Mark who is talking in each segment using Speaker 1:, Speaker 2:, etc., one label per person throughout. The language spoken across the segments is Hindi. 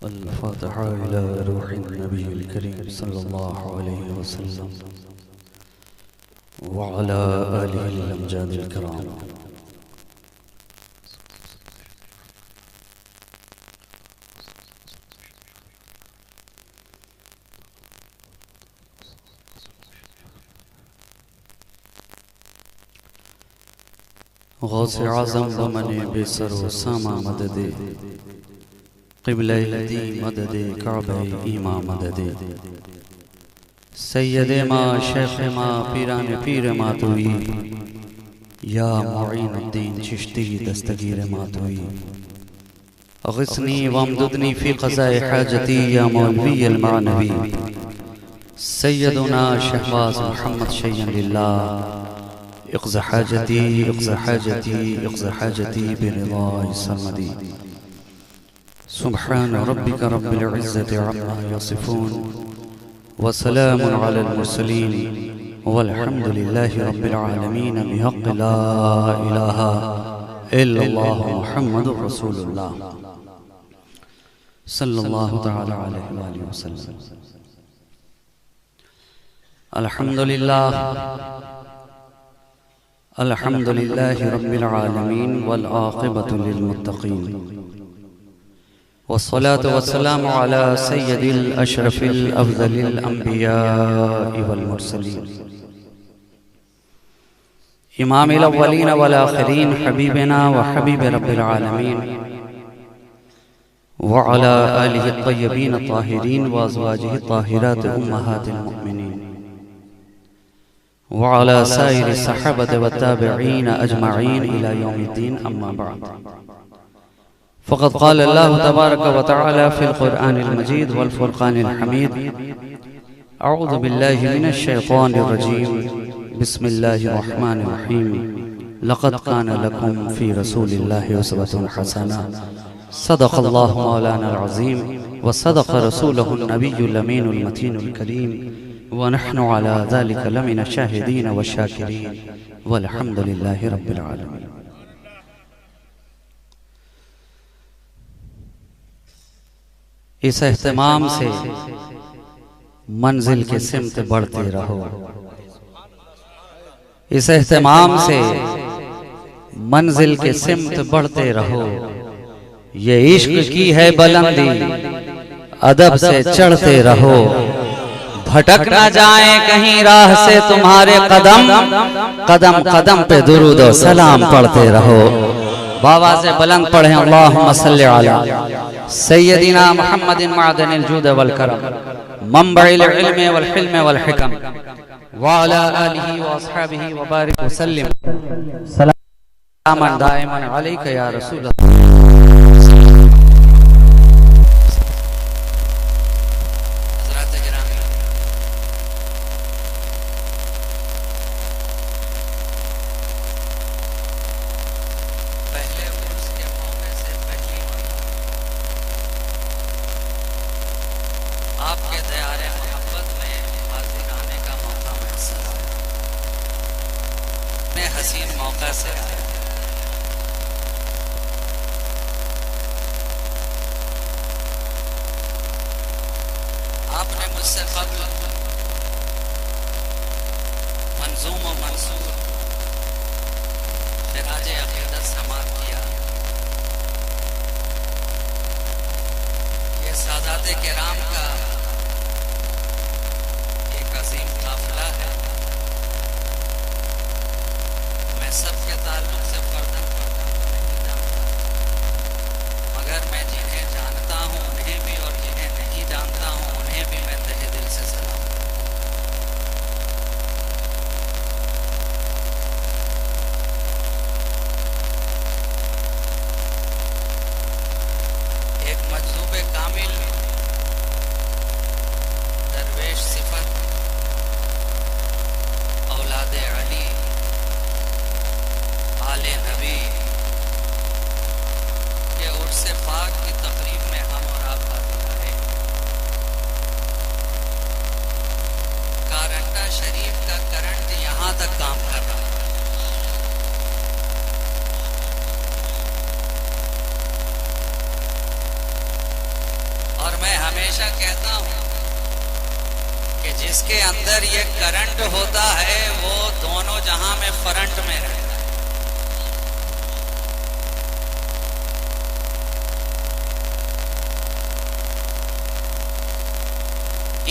Speaker 1: अल-फ़ातिहा इला रूहिन नबील करीम सल्लल्लाहु अलैहि वसल्लम व अला आलिहिल अमजादिल किराम। गौसे आज़म व मने बेसर व सामा मददे क़िबले दी मददे काबे ईमा मददे सैयदे मा शेख मा पीरान पीर मातुई या मुईनुद्दीन चिश्ती दस्तगीर मातुई अग़िस्नी वमदुदनी फ़ी क़ज़ाए हाजती या मौलवी अलमानवी सैयदुना शहबाज मोहम्मद शय्यन लिल्लाह इक़्ज़ हाजती इक़्ज़ हाजती इक़्ज़ हाजती बिरिज़ाए समदी। सुब्हान रब्बिका रब्बिल इज़्ज़ति अम्मा यसिफ़ून व सलामुन अलल मुरसलीन वल्हम्दुलिल्लाहि रब्बिल आलमीन बिहक़्क़ि ला इलाहा इल्लल्लाह मुहम्मदुर रसूलुल्लाह सल्लल्लाहु तआला अलैहि वसल्लम। अल्हम्दुलिल्लाह अल्हम्दुलिल्लाहि रब्बिल आलमीन वल आक़िबतु लिल मुत्तक़ीन वस्सलातु वस्सलामु अला सय्यदिल अशरफिल अफ़ज़लिल अंबियाइ वल मुरसलीन इमामिल अव्वलीन वल आख़िरीन हबीबिना व हबीब रब्बिल आलमीन व अला आलिहि अत्तय्यबीन अत्ताहिरीन व अज़वाजिहि अत्ताहिरात उम्महातिल मुमिनीन व अला साइरि सहाबति व ताबिईन अजमईन इला यौमिद्दीन अम्मा बअद। फ़क़द क़ाल अल्लाहु तबारक व तआला फ़िल क़ुरआनिल मजीद वल फ़ुरक़ानिल हमीद अऊज़ु बिल्लाहि मिनश शैतानिर रजीम बिस्मिल्लाहिर रहमानिर रहीम लक़द कान लकुम फ़ी रसूलिल्लाहि उस्वतुन हसना सदक़ल्लाहु मौलानाल अज़ीम व सदक़ रसूलुहुन नबियुल अमीनुल मतीनुल करीम व नहनु अला ज़ालिका लमिन शाहिदीन व शाकिरीन वल्हम्दुलिल्लाहि रब्बिल आलमीन। इस एहतमाम से मंजिल के सिमत बढ़ते रहो, इस एहतमाम से मंजिल के सिमत बढ़ते रहो। ये इश्क की है बुलंदी अदब से चढ़ते रहो। भटक ना जाए कहीं राह से तुम्हारे कदम, कदम कदम पे दुरूद और सलाम पढ़ते रहो। बाबा से बुलंद पढ़े अल्लाहुम्मा सल्लि अला सय्यदिना मुहम्मदिन मअदनिल जूद वल करम मंबइल इल्म वल हिल्म वल हिकम व अला आलिहि व अस्हाबिहि व बारिक व सल्लिम सलामन दाइमन अलैका या रसूल अल्लाह। आपके दयारे मोहब्बत में हाजिर आने का मौका मैसर मैं हसीन मौका से आपने मुझसे क़ब्ल मंजूम और मंसूर खिराज अक़ीदत समाअत किया। ये सादात किराम का अज़ीम काफ़िला है। मैं सबके ताल्लुक़ से फ़र्दन नहीं जानता, मगर मैं जिन्हें जानता हूँ उन्हें भी और जिन्हें नहीं जानता हूँ उन्हें भी मैं तहे दिल से सलाम। एक मजज़ूब कामिल मैं हमेशा कहता हूं कि जिसके अंदर ये करंट होता है वो दोनों जहां में फ्रंट में रहता है।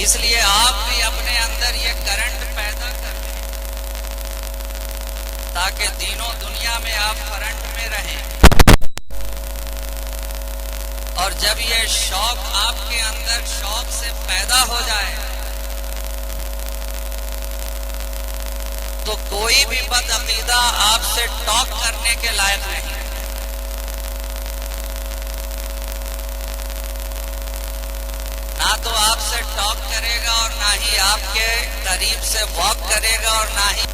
Speaker 1: इसलिए आप भी अपने अंदर ये करंट पैदा कर लें ताकि तीनों दुनिया में आप फ्रंट में रहें। और जब ये शौक आपके अंदर शौक से पैदा हो जाए तो कोई भी बदअकीदा आपसे टॉक करने के लायक नहीं। ना तो आपसे टॉक करेगा और ना ही आपके करीब से वॉक करेगा और ना ही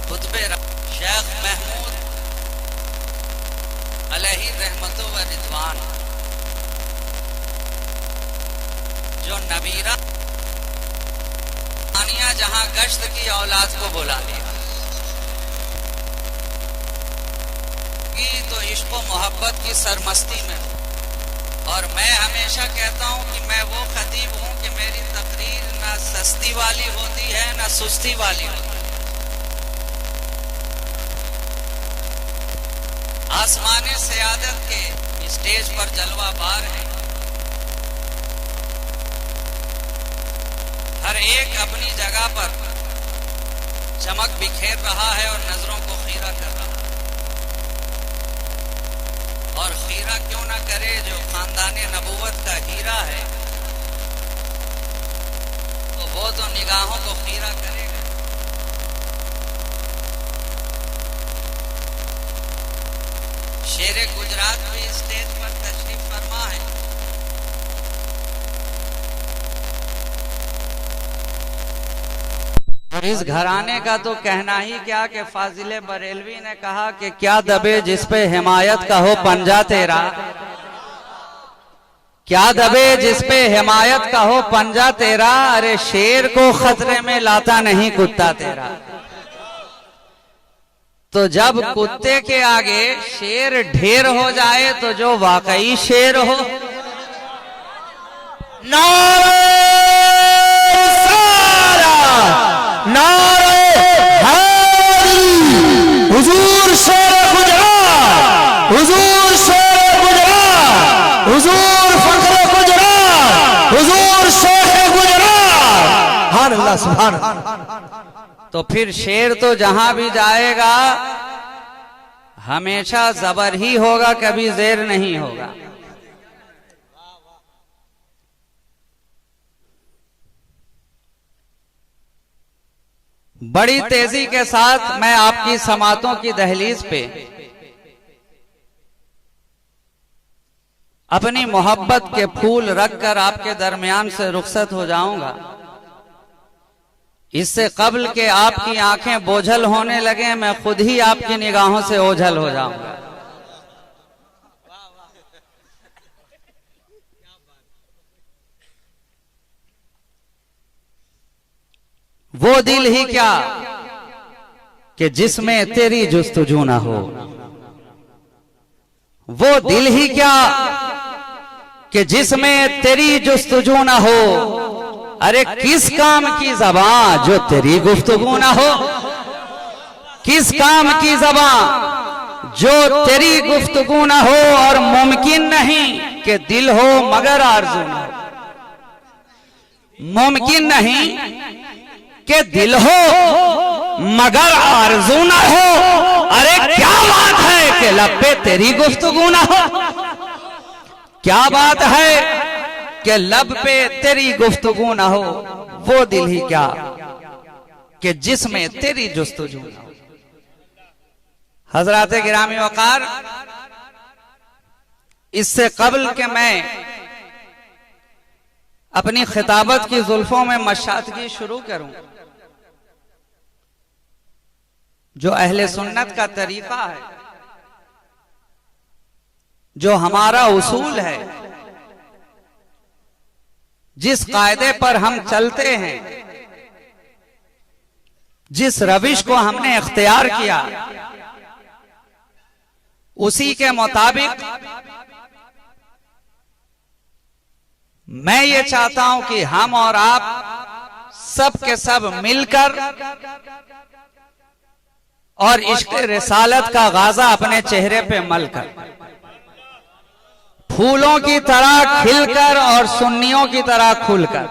Speaker 1: खुतबे शेख महमूद अलैहि रहमतु व रिदवान जो नबीरा जहां गश्त की औलाद को बुला लिया तो इश्क व मोहब्बत की सरमस्ती में हूं। और मैं हमेशा कहता हूं कि मैं वो खतीब हूं कि मेरी तकरीर ना सस्ती वाली होती है ना सुस्ती वाली होती है। आसमाने सियादत के स्टेज पर जलवा बार है। हर एक अपनी जगह पर चमक बिखेर रहा है और नजरों को खीरा कर रहा है। और खीरा क्यों ना करे जो खानदाने नबूवत का हीरा है, तो वो तो निगाहों को खीरा करेगा। शेरे गुजरात भी स्टेज पर तशरीफ फरमा है। और इस घराने का तो कहना ही क्या कि फाजिले बरेलवी ने कहा कि क्या दबे जिस पे हिमायत का हो पंजा तेरा, क्या दबे जिस पे हिमायत का हो पंजा तेरा, अरे शेर को खतरे में लाता नहीं कुत्ता तेरा। तो जब कुत्ते के आगे शेर ढेर हो जाए तो जो वाकई शेर हो
Speaker 2: हुजूर शेर गुजरात, हुजूर शेर गुजरात, हुजूर फखरे गुजरात, हुजूर शेर गुजरात। हाँ अल्लाह सुभान।
Speaker 1: तो फिर शेर तो जहां भी जाएगा हमेशा जबर ही होगा, कभी जेर नहीं होगा। बड़ी तेजी के साथ मैं आपकी समातों की दहलीज पे अपनी मोहब्बत के फूल रखकर आपके दरमियान से रुखसत हो जाऊंगा। इससे कबल के आपकी आंखें बोझल होने लगे मैं खुद ही आपकी निगाहों से ओझल हो जाऊंगा। वो दिल ही क्या कि जिसमें तेरी जुस्तजू ना हो, वो दिल ही क्या कि जिसमें तेरी जुस्तजू ना हो। अरे किस काम की ज़बान जो तेरी गुफ्तगू ना हो, किस काम की ज़बान जो तेरी गुफ्तगू ना हो। और मुमकिन नहीं कि दिल हो मगर आरज़ू ना हो, मुमकिन नहीं कि दिल हो मगर आरज़ू ना हो। अरे क्या बात है कि लब पे तेरी गुफ्तगू ना हो, क्या बात है कि लब पे तेरी गुफ्तगू ना हो। वो दिल ही क्या कि जिसमें तेरी जुस्तजू ना हो। हजरात गिरामी वकार, इससे कबल के मैं अपनी खिताबत की जुल्फों में मशातगी शुरू करूं, जो अहले सुन्नत का तरीका है, जो हमारा उसूल है, जिस कायदे पर हम चलते हैं, जिस रविश को हमने इख्तियार किया उसी के मुताबिक मैं ये चाहता हूं कि हम और आप सब के सब मिलकर और इश्क़ रिसालत का गाजा अपने चेहरे पे मलकर, फूलों की तरह खिलकर और सुन्नियों की तरह खुलकर,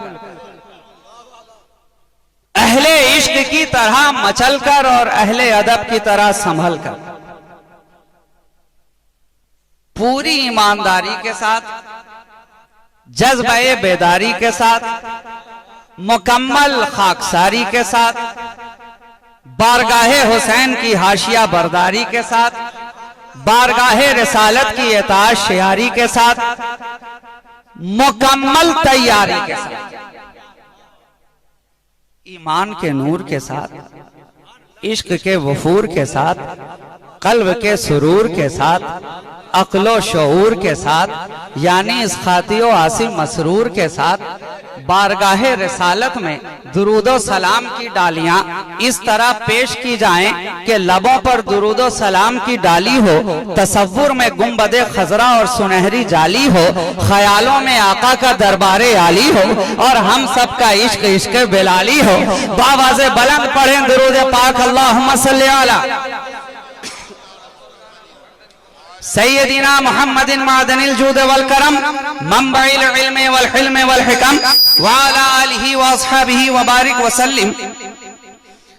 Speaker 1: अहले इश्क की तरह मचलकर और अहले अदब की तरह संभलकर, पूरी ईमानदारी के साथ, जज्बे बेदारी के साथ, मुकम्मल खाकसारी के साथ, बारगाहे हुसैन की हाशिया बरदारी के साथ, बारगाहे रिसालत की इताअत शियारी के साथ, मुकम्मल तैयारी के साथ, ईमान के नूर के साथ, इश्क के वफूर के साथ, कल्ब के सुरूर के साथ, अक्लो शऊर के साथ, यानी इस खातियो आसी मसरूर के साथ बारगाहे रिसालत में दुरूदो सलाम की डालियां इस तरह पेश की जाएं कि लबों पर दुरूदो सलाम की डाली हो, तसव्वुर में गुंबदे खजरा और सुनहरी जाली हो, ख्यालों में आका का दरबारे आली हो और हम सब का इश्क इश्क बिलाली हो। बावाज़े बुलंद पढ़ें दुरूद पाक अल्लाहुम्मा सल्ली अला सैयदीना मुहम्मदिन मादनिल जूद वल करम मंबइल इल्म वल हिल्म वल हिकम व अला आलिहि व अस्हाबिहि व बारिक व सल्लिम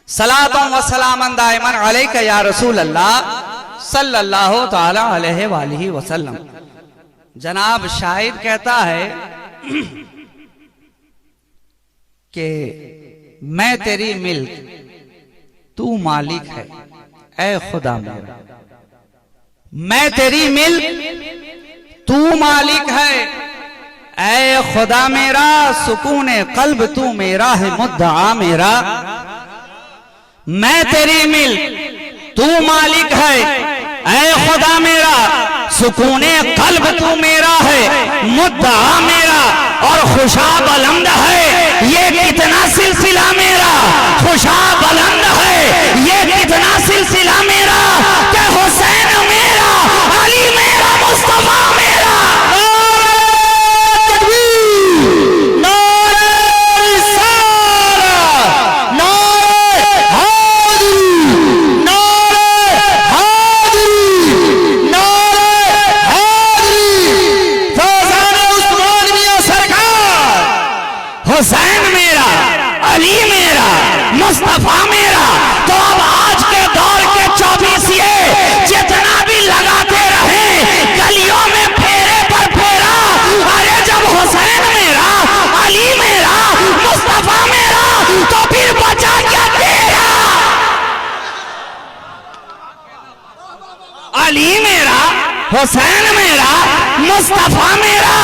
Speaker 1: सलातन व सलामन दाइमन अलैका या रसूल अल्लाह सल्लल्लाहु तआला अलैहि व आलिहि व सल्लम। जनाब शाहिद कहता है कि मैं तेरी मिल्क, तू मालिक है, ऐ खुदा मेरा। मैं तेरी मिल्क, तू मालिक है, ऐ खुदा मेरा। सुकूने कल्ब तू मेरा है, मुद्दा मेरा। मैं तेरी मिल्क, तू मालिक है, ऐ खुदा मेरा। सुकूने कल्ब तू मेरा है, मुद्दा मेरा। और खुशा बुलंद है ये कितना सिलसिला मेरा, खुशा बुलंद है ये कितना सिलसिला मेरा। क्या हुसैन मेरा, अली मेरा, मुस्तफा मेरा। हुसैन मेरा, अली मेरा, मुस्तफा मेरा। तो अब आज के दौर के 24 जितना भी लगाते रहे गलियों में फेरे पर फेरा, अरे जब हुसैन मेरा, अली मेरा, मुस्तफा मेरा, तो फिर बचा क्या तेरा। अली मेरा, हुसैन मेरा, मुस्तफा मेरा,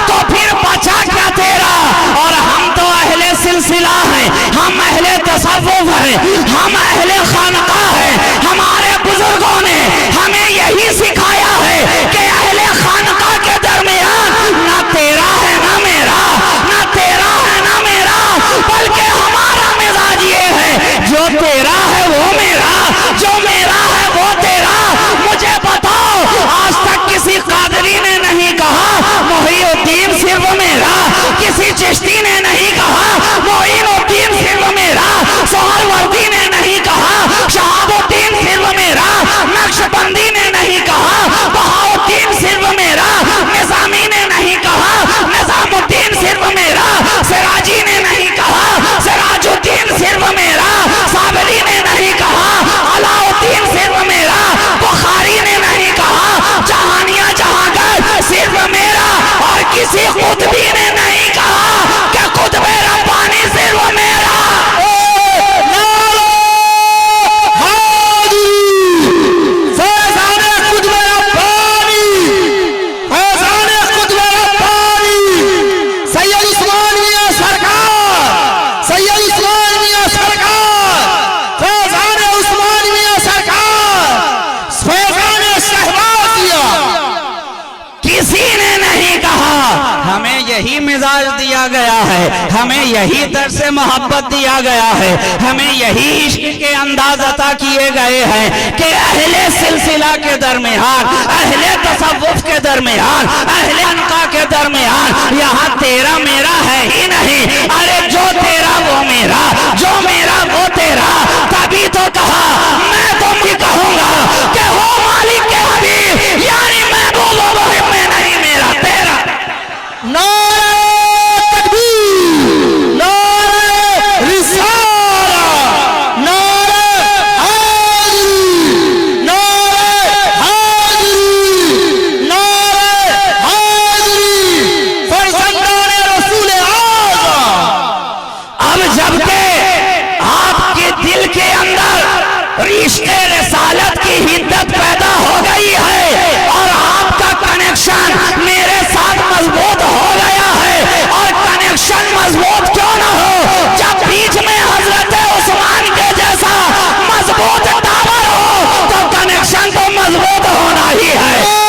Speaker 1: तो फिर बचा क्या तेरा। और हम तो अहले सिलसिला हैं, हम अहले तसव्वुफ हैं, हम अहले खानका हैं। हमारे बुजुर्गों ने हमें यही सिखाया है कि अहले खानका के दरमियान ना तेरा है ना मेरा, ना तेरा है ना मेरा, बल्कि हमारा मिजाज ये है जो तेरा है वो मेरा, जो मेरा है वो तेरा। मुझे बताओ आज तक किसी कादरी ने नहीं कहा मोहिउद्दीन सिर्फ मेरा, किसी चिश्ती ने नहीं कहा मोइनुद्दीन सिर्फ मेरा, सोहरवर्दी ने नहीं कहा शहाबुद्दीन सिर्फ मेरा, नक्शबंदी ने नहीं कहा बहाउद्दीन सिर्फ मेरा, निजामी ने नहीं कहा निजामुद्दीन सिर्फ मेरा, सिराजी ने नहीं कहा सिराजुद्दीन सिर्फ मेरा, साबरी ने नहीं कहा अलाउद्दीन सिर्फ मेरा, बुखारी ने नहीं कहा जहानिया जहांगीर सिर्फ मेरा, और किसी कुतुबी ने नहीं कहा कि कुतुबे रब्बानी सिर्फ मेरा। यही मिजाज दिया दिया गया है, हमें यही दर्स मोहब्बत दिया गया है, हमें यही इश्क के अंदाज अता किए गए हैं कि अहले सिलसिला के दरमियान, अहले तसव्वुफ के दरमियान, अहले अनका के दरमियान यहाँ तेरा मेरा है ही नहीं। अरे जो तेरा वो मेरा, जो मेरा वो तेरा। तभी तो कहा मैं तुम भी कहूंगा कि हो मालिक के हबीब, यानी मैं बोलो वो मैं नहीं मेरा तेरा।
Speaker 2: नारे तकबीर, नारे रिसाला, नारे हाज़िरी, नारे हाज़िरी, नारे हाज़िरी, फरज़ंदाने रसूल आज़म।
Speaker 1: अब जबकि आपके दिल के अंदर रिश्ते रिसालत की हिद्दत पैदा हो गई है और आपका कनेक्शन मेरे साथ मजबूत हो गया है, और कनेक्शन मजबूत क्यों ना हो जब बीच में हजरत उस्मान के जैसा मजबूत टावर हो, तो कनेक्शन तो मजबूत होना ही है।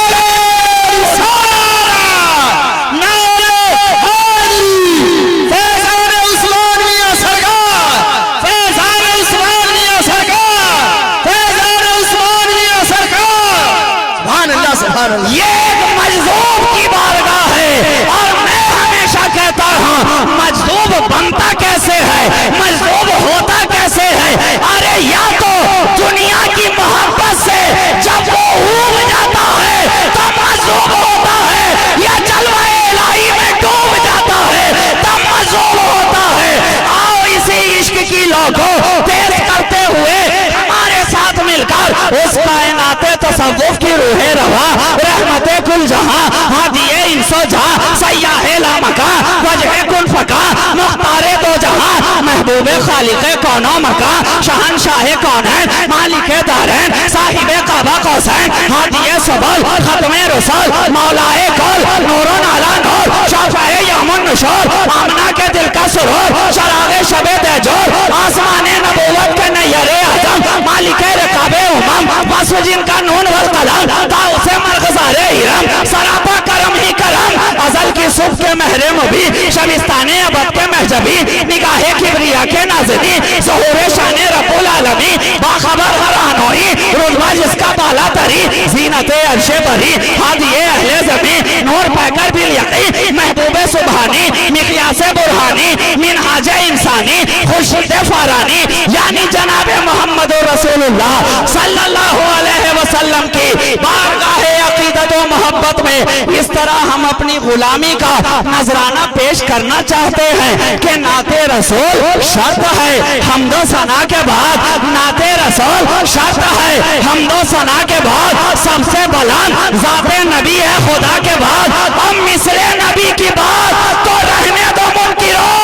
Speaker 1: ये एक मजदूब की बारगाह है, और मैं हमेशा कहता हूँ मजदूब बनता कैसे है, मजदूब होता कैसे है। अरे या तो दुनिया की मोहब्बत से जब वो ऊब जाता है तो मजदूब होता है, या जलवाए इलाही में डूब जाता है तब मजदूब होता है। आओ इसी इश्क की लौ को तेज करते हुए हमारे साथ मिलकर उस कायनाते तसव्वुफ की रूहे रवा, रहमते कुल जहां, हादिए इंसो जहां, सय्याहे लामका, वजह कुल फका, मुख्तारे दो जहां, महबूबे खालिके कौनो मका, शहनशाहे कौनैन, मालिके दारैन, साहिबे काबा कौसैन, हादिए सबल, खत्मे रसूल, मौलाए कौल, नूरुन अला नूर, शाफाए यौमुन नुशूर, आमना के दिल का सुरूर, शरागे शबे तेजूर, आसमाने नबूवत के नैयरे आजम, मालिके रकाबे उमम, वस्फ जिनका नून वल कलम, ताऊ से मरगज़ारे हिरम, सरापा करम ही करम, अज़ल की सुबह के महरे मुबी, शबिस्ताने अबद के महजबी, निगाहे किबरिया के नाज़िनी, ज़हूरे शाने रब्बुल आलमी, बाखबर गरानोई, रुतबा जिसका बाला तरी, ज़ीनते अर्शे बरी, हादिए अहले ज़मी, नूर पैकर बिल यक़ी, महबूबे सुबहानी, मिक़यासे बुरहानी, मिनहाजे इंसानी, खुर्शीदे फारानी, यानी जनाबे मोहम्मद रसूलुल्लाह सल्लल्लाहु अलैहि वसल्लम की बारगाहे अक़ीदत व मोहब्बत में इस तरह हम अपनी गुलामी का नजराना पेश करना चाहते हैं कि नाते रसूल शर्त है, हमदो सना के बाद नाते रसूल शर्त है, हमदो सना के बाद सबसे बुलंद ज़ाते नबी है खुदा के बाद। अब मिसले नबी की बात तो रहने दो मुनकिरों,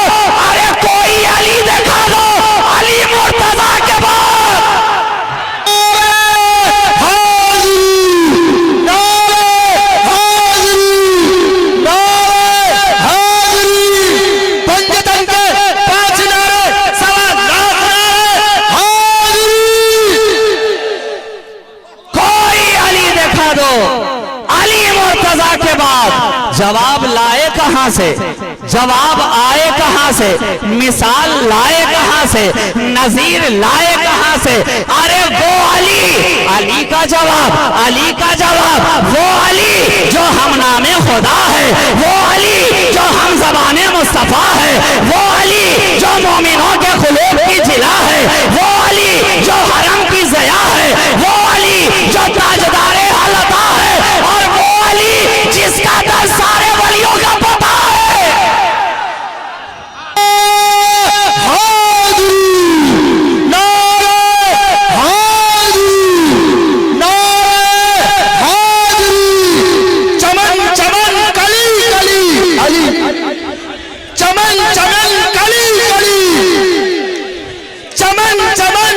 Speaker 1: अरे कोई अली दिखा दो, अली मुर्तज़ा के बाद। जवाब लाए कहां से, जवाब आए कहां से, मिसाल लाए कहां से, नजीर लाए कहां से। अरे वो अली, अली का जवाब, अली का जवाब, वो अली जो हम नामे खुदा है, वो अली जो हम ज़बाने मुस्तफ़ा है, वो अली जो मोमिनों के खुलूब की जिला है, वो अली जो हरम की ज़या है, वो अली जो ताजदारे हलता है, और वो अली जिसका दर सारे वलियों का पता है।
Speaker 2: चमन चमन कली कली अली, चमन चमन कली कली, चमन चमन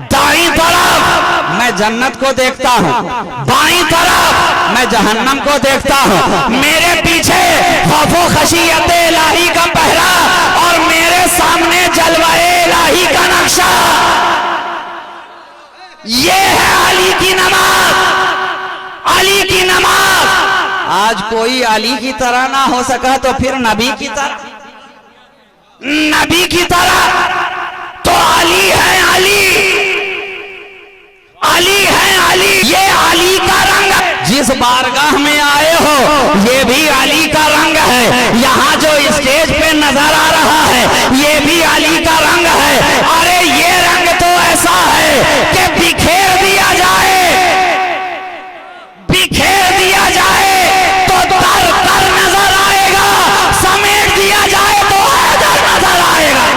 Speaker 2: दाईं तरफ मैं जन्नत को देखता हूँ, बाईं तरफ मैं जहन्नम को देखता हूँ। मेरे पीछे खौफो खशियत इलाही का पहरा और मेरे सामने जलवाए इलाही का नक्शा। ये है अली की नमाज, अली की नमाज। आज कोई अली की तरह ना हो सका तो फिर नबी की तरह, नबी की तरह तो अली है, अली, अली है अली। ये अली का रंग है। जिस बारगाह में आए हो ये भी अली का रंग है। यहाँ जो स्टेज पे नजर आ रहा है ये भी अली का रंग है। अरे ये रंग तो ऐसा है कि बिखेर दिया जाए, बिखेर दिया जाए तो तर तर नजर आएगा, समेट दिया जाए तो हैदर नजर आएगा।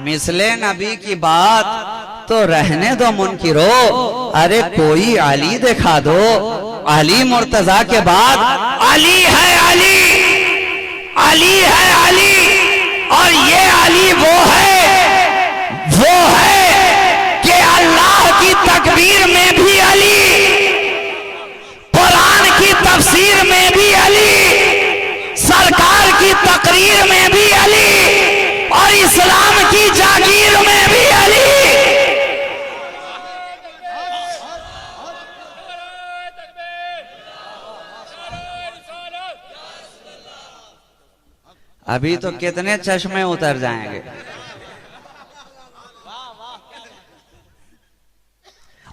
Speaker 2: मिसले नबी की बात तो रहने दो मुनकिरो, अरे कोई अली दिखा दो। अली मुर्तजा के बाद अली है अली, अली है अली। और ये अली वो है कि अल्लाह की तकबीर में भी अली, कुरान की तफसीर में भी अली, सरकार की तकरीर में भी अली और इस्लाम की जागीर में भी अली। अभी तो कितने चश्मे उतर जाएंगे।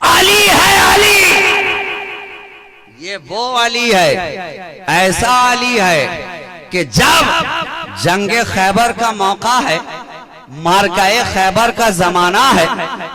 Speaker 2: अली है अली, ये वो अली है, ऐसा अली है कि जब जंगे खैबर का मौका है, मारकाए खैबर का जमाना है,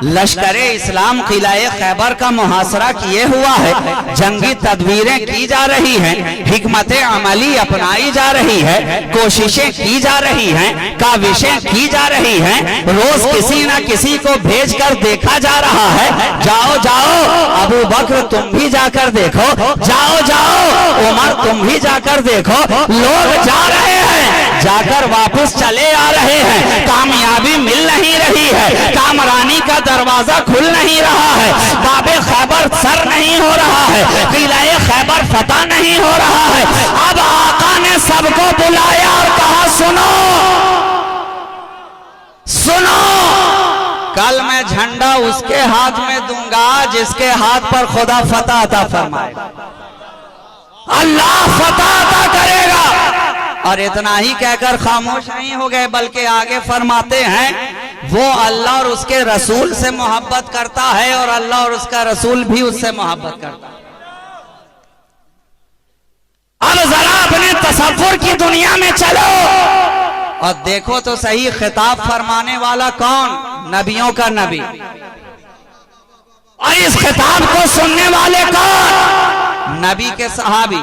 Speaker 2: लश्करे इस्लाम किलाए खैबर का मुहासरा किए हुआ है, जंगी तदबीरें की जा रही हैं, हिकमत अमली अपनाई जा रही है, कोशिशें की जा रही हैं, काविशें की जा रही हैं, रोज किसी न किसी को भेजकर देखा जा रहा है। जाओ जाओ अबू बकर तुम भी जाकर देखो, जाओ जाओ उमर तुम भी जाकर देखो। लोग जा रहे हैं, जाकर वापस चले आ रहे हैं, कामयाबी मिल नहीं रही है, कामरानी का दरवाजा खुल नहीं रहा है, बाबे खैबर सर नहीं हो रहा है, किलाए खैबर फतह नहीं हो रहा है। अब आका ने सबको बुलाया और कहा सुनो सुनो, कल मैं झंडा उसके हाथ में दूंगा जिसके हाथ पर खुदा फतह अता फरमाएगा, अल्लाह फतह अता करेगा। और इतना ही कहकर खामोश नहीं हो गए, बल्कि आगे फरमाते हैं वो अल्लाह और उसके रसूल से मोहब्बत करता है और अल्लाह और उसका रसूल भी उससे मोहब्बत करता है। अब जरा अपने तसव्वुर की दुनिया में चलो और देखो तो सही, खिताब फरमाने वाला कौन? नबियों का नबी। और इस खिताब को सुनने वाले कौन? नबी के सहाबी।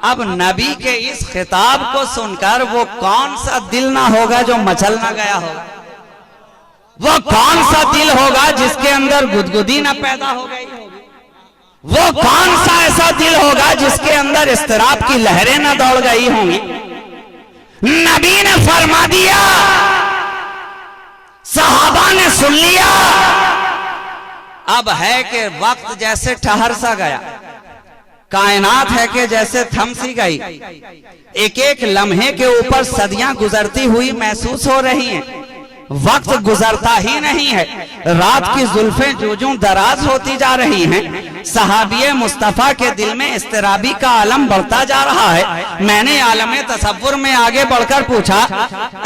Speaker 2: अब नबी के इस खिताब को सुनकर वो कौन सा दिल ना होगा जो मचल ना गया होगा? वो कौन सा दिल होगा जिसके अंदर गुदगुदी ना पैदा हो गई होगी? वो कौन सा ऐसा दिल होगा जिसके अंदर इस्तराब की लहरें ना दौड़ गई होंगी? नबी ने फरमा दिया, सहाबा ने सुन लिया। अब है कि वक्त जैसे ठहर सा गया, कायनात है कि जैसे थम सी गई, एक एक लम्हे के ऊपर सदियां गुजरती हुई महसूस हो रही हैं। वक्त गुजरता ही नहीं है, रात की जुल्फें जूं दराज होती जा रही हैं। सहाबिये मुस्तफा के दिल में इस्तराबी का आलम बढ़ता जा रहा है। मैंने आलमे तसव्वुर में आगे बढ़कर पूछा,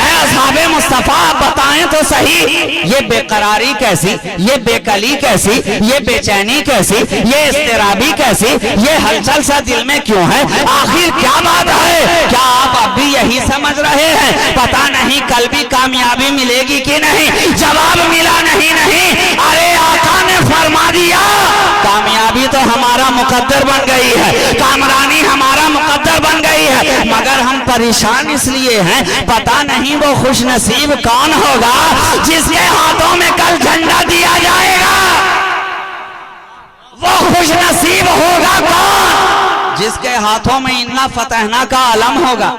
Speaker 2: ऐ असहाबे मुस्तफा बताएं तो सही, ये बेकरारी कैसी, ये बेकली कैसी, ये बेचैनी कैसी, ये इस्तराबी कैसी, ये हलचल सा दिल में क्यों है? आखिर क्या बात है? क्या आप अब भी यही समझ रहे हैं पता नहीं कल भी कामयाबी मिलेगी कि नहीं? जवाब मिला नहीं। अरे आका ने फरमा दिया, कामयाबी तो हमारा मुकद्दर बन गई है, कामरानी हमारा मुकद्दर बन गई है, मगर हम परेशान इसलिए हैं पता नहीं वो खुश नसीब कौन होगा जिसके हाथों में कल झंडा दिया जाएगा। वो खुश नसीब होगा कौन जिसके हाथों में इन्ना फतहना का अलम होगा।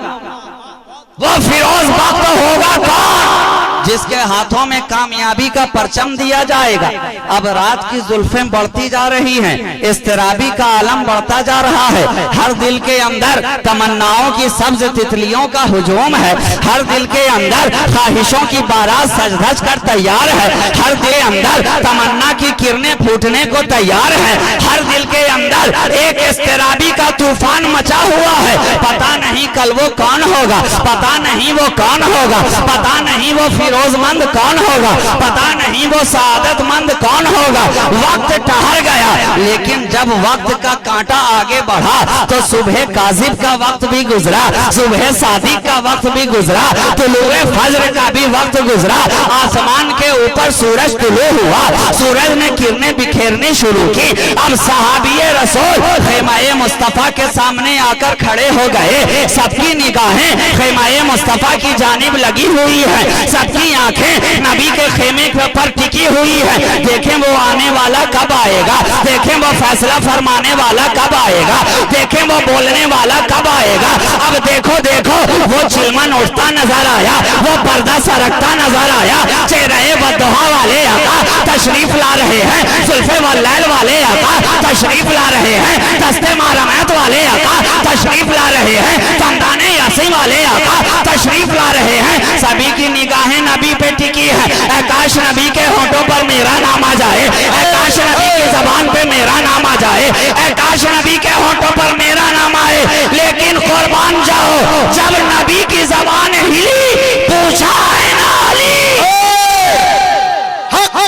Speaker 2: वो फिरोज वक्त होगा कौन जिसके हाथों में कामयाबी का परचम दिया जाएगा। अब रात की जुल्फें बढ़ती जा रही हैं, इस्तिराबी का आलम बढ़ता जा रहा है, हर दिल के अंदर तमन्नाओं की सब्ज तितलियों का हुजूम है, हर दिल के अंदर ख्वाहिशों की बारात सज धज कर तैयार है, हर दिल के अंदर तमन्ना की किरणें फूटने को तैयार है, हर दिल के अंदर एक इस्तिराबी का तूफान मचा हुआ है। पता नहीं कल वो कौन होगा, पता नहीं वो कौन होगा, पता नहीं वो फिरोजमंद कौन होगा, पता नहीं वो सादतमंद कौन होगा। वक्त ठहर गया, लेकिन जब वक्त का कांटा आगे बढ़ा तो सुबह काजिब का वक्त भी गुजरा, सुबह सादिक का वक्त भी गुजरा, तुलुए फज्र का भी वक्त गुजरा। आसमान के ऊपर सूरज तुलू हुआ, सूरज ने किरणें बिखेरनी शुरू की। अब सहाबिये रसूल ख़ैमाए मुस्तफा के सामने आकर खड़े हो गए। सबकी निगाहें ख़ैमाए मुस्तफा की जानिब लगी हुई है, सबकी आंखें नबी के खेमे पर टिकी हुई है। देखें वो आने वाला कब आएगा, देखें वो फैसला फरमाने वाला कब आएगा, देखें वो बोलने वाला कब आएगा। अब देखो देखो वो चिलमन उठता नजर आया, वो पर्दा सरकता नजर आया। चेहरे बद्दुआ वाले आका तशरीफ ला रहे हैं, जुल्फे वल्लैल वाले आका तशरीफ ला रहे हैं, दस्ते मारमैत वाले आका तशरीफ ला रहे हैं, तमदाने यासीन वाले आका तशरीफ ला रहे हैं। सभी की निगाहें नबी पे टिकी है। काश नबी के होठों पर मेरा नाम आ जाए, काश नबी की जबान पे मेरा नाम आ जाए, काश नबी के होठों पर मेरा नाम आए। लेकिन कुर्बान जाओ, जब नबी की जबान हिली पूछा है ना अली,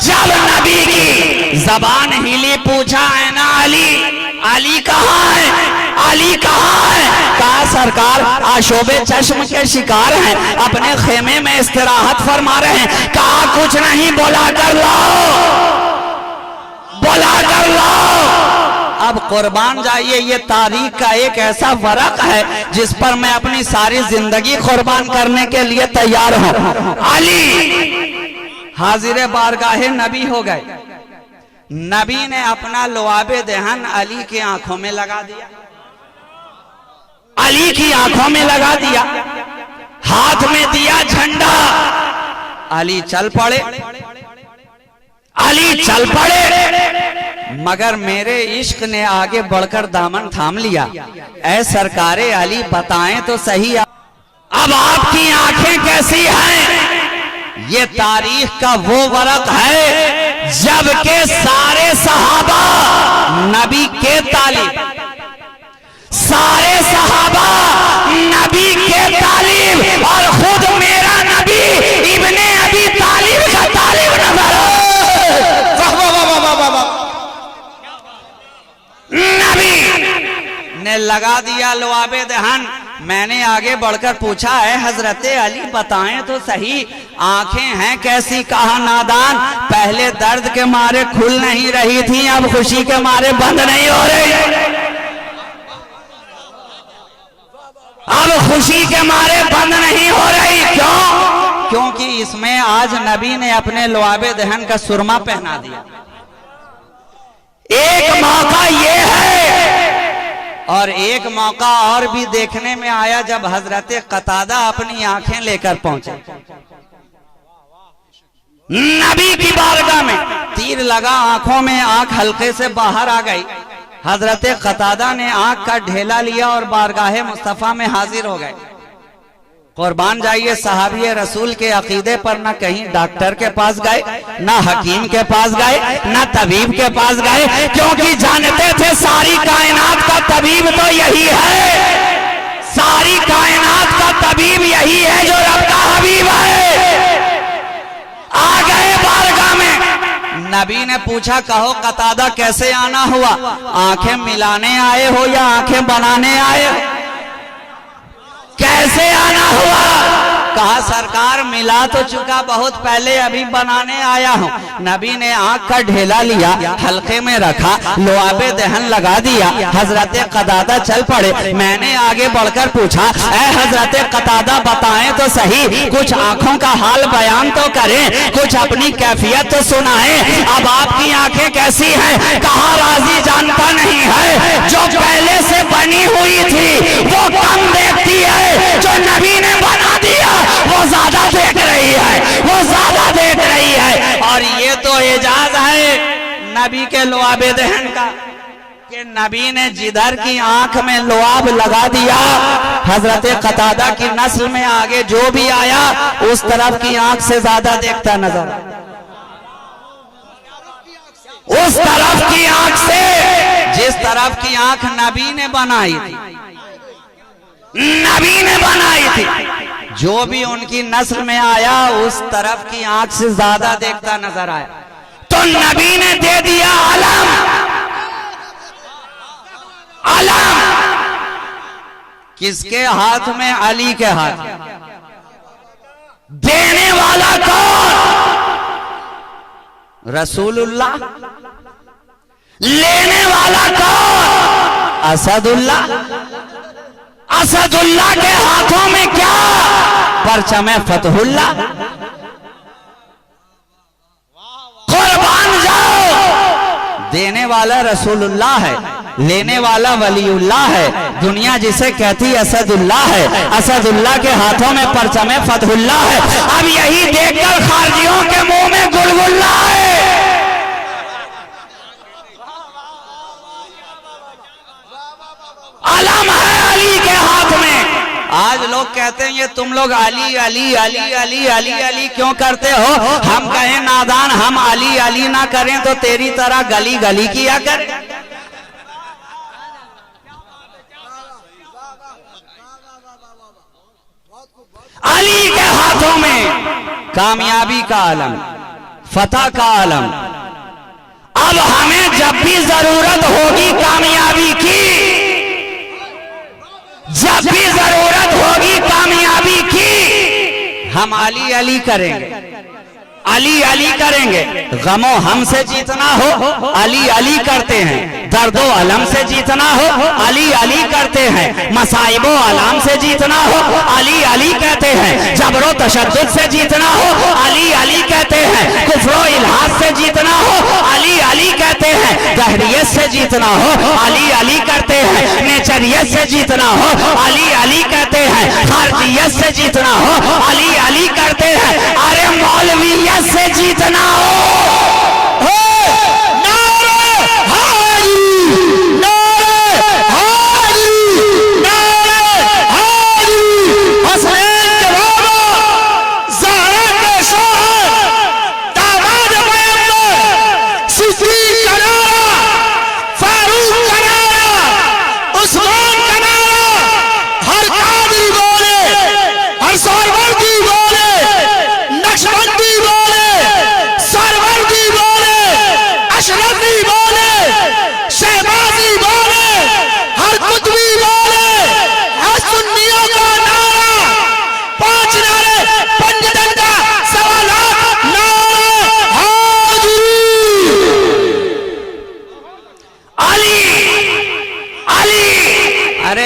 Speaker 2: जब नबी की जबान हिली पूछा है ना अली, अली कहाँ है, अली कहाँ है। कहा सरकार आशोबे चश्म के शिकार हैं, अपने खेमे में इस्तिराहत फरमा रहे हैं। कहा कुछ नहीं, बुला कर लाओ, बुला कर लाओ। अब कुर्बान जाइए, ये तारीख का एक ऐसा वरक है जिस पर मैं अपनी सारी जिंदगी कुर्बान करने के लिए तैयार हूं। अली हाजिर बारगाहे नबी हो गए। नबी ने अपना लुआबे दहन अली की आंखों में लगा दिया, अली की आंखों में लगा दिया, हाथ में दिया झंडा। अली चल पड़े, अली चल पड़े, मगर मेरे इश्क ने आगे बढ़कर दामन थाम लिया। ऐ सरकारे अली बताएं तो सही, अब आपकी आंखें कैसी हैं। ये तारीख का वो वरक है जबकि सारे सहाबा नबी के तालिब, सारे सहाबा नबी के तालिब, और खुद मेरा नबी इब्ने अबी तालिब का तालिब नजर। नबी ने लगा दिया लुआबे दहन। मैंने आगे बढ़कर पूछा है हजरत अली बताएं तो सही, आंखें हैं कैसी। कहा नादान, पहले दर्द के मारे खुल नहीं रही थी, अब खुशी के मारे बंद नहीं हो रही, अब खुशी के मारे बंद नहीं हो रही। क्यों? क्योंकि इसमें आज नबी ने अपने लुआबे दहन का सुरमा पहना दिया। एक मौका ये है, और एक मौका और भी देखने में आया जब हजरत कतादा अपनी आंखें लेकर पहुंचे। नबी की बारगाह में तीर लगा, आंखों में, आंख हल्के से बाहर आ गई। हजरत कतादा ने आंख का ढेला लिया और बारगाह मुस्तफा में हाजिर हो गए। कुर्बान जाइए, सहाबी रसूल के अकीदे पर न कहीं डॉक्टर के पास गए, न हकीम के पास गए, न तबीब के पास गए, क्योंकि जानते थे सारी कायनात का तबीब तो यही है, सारी कायनात का तबीब यही है जो रब का हबीब है। आ गए बारगाह में। नबी ने पूछा कहो कतादा कैसे आना हुआ, आंखें मिलाने आए हो या आंखें बनाने आए हो, कैसे आना हुआ। कहा सरकार मिला तो चुका बहुत पहले, अभी बनाने आया हूँ। नबी ने आंख का ढेला लिया, हल्के में रखा, लुआबे दहन लगा दिया। हजरत कतादा चल पड़े। मैंने आगे बढ़कर पूछा, ऐ हजरत कतादा बताएं तो सही, कुछ आंखों का हाल बयान तो करें, कुछ अपनी कैफियत तो सुनाएं। अब आपकी आंखें कैसी हैं? कहा राजी जानता नहीं है, जो पहले से बनी हुई थी वो कम देखती है, जो नबी ने बना दिया वो ज्यादा देख रही है, वो ज्यादा देख रही है। और ये तो एजाज है नबी के लुआबे दहन का कि नबी ने जिधर की आंख में लुआब लगा दिया, हजरत कतादा की नस्ल में आगे जो भी आया उस तरफ की आंख से ज्यादा देखता नजर, उस तरफ की आंख से, जिस तरफ की आंख नबी ने बनाई थी, नबी ने बनाई थी, जो भी उनकी नस्ल में आया उस तरफ की आंख से ज्यादा देखता नजर आया। तो नबी ने दे दिया अलम, अलम किसके हाथ में? अली के हाथ। देने वाला कौन? रसूलुल्लाह। लेने वाला कौन? असदुल्लाह। असदुल्लाह के हाथों में क्या? परचम फतहुल्लाह। कुर्बान जाओ। देने वाला रसूलुल्लाह है, लेने वाला वलीउल्लाह है। दुनिया जिसे कहती असदुल्लाह है, असदुल्लाह के हाथों में परचम फतहुल्लाह है। अब यही देखकर खारजियों के मुंह में गुलगुल्ला है। अलम है अली के हाथ में। आज लोग कहते हैं ये तुम लोग अली अली अली अली अली अली क्यों करते हो? हम कहें नादान, हम अली अली ना करें तो तेरी तरह गली गली किया करें। अली के हाथों में कामयाबी का आलम, फतह का आलम। अब हमें जब भी जरूरत होगी कामयाबी की, जब भी जरूरत होगी कामयाबी की, हम अली अली करेंगे, अली अली करेंगे। गमो हमसे जीतना हो, अली अली करते हैं। दर्दो अलम से जीतना हो, अली अली करते हैं। मसाइबो आलाम से जीतना हो, अली अली कहते हैं। जबरो तशद्दुद से जीतना हो, अली अली कहते हैं। कुफ्रो इल्हाद से जीतना हो, अली अली कहते हैं। दहरियत से जीतना हो, अली अली करते हैं। नेचरियत से जीतना हो, अली अली कहते हैं। खारजियत से जीतना हो, अली अली करते हैं। अरे मौलवियत से जीतना हो,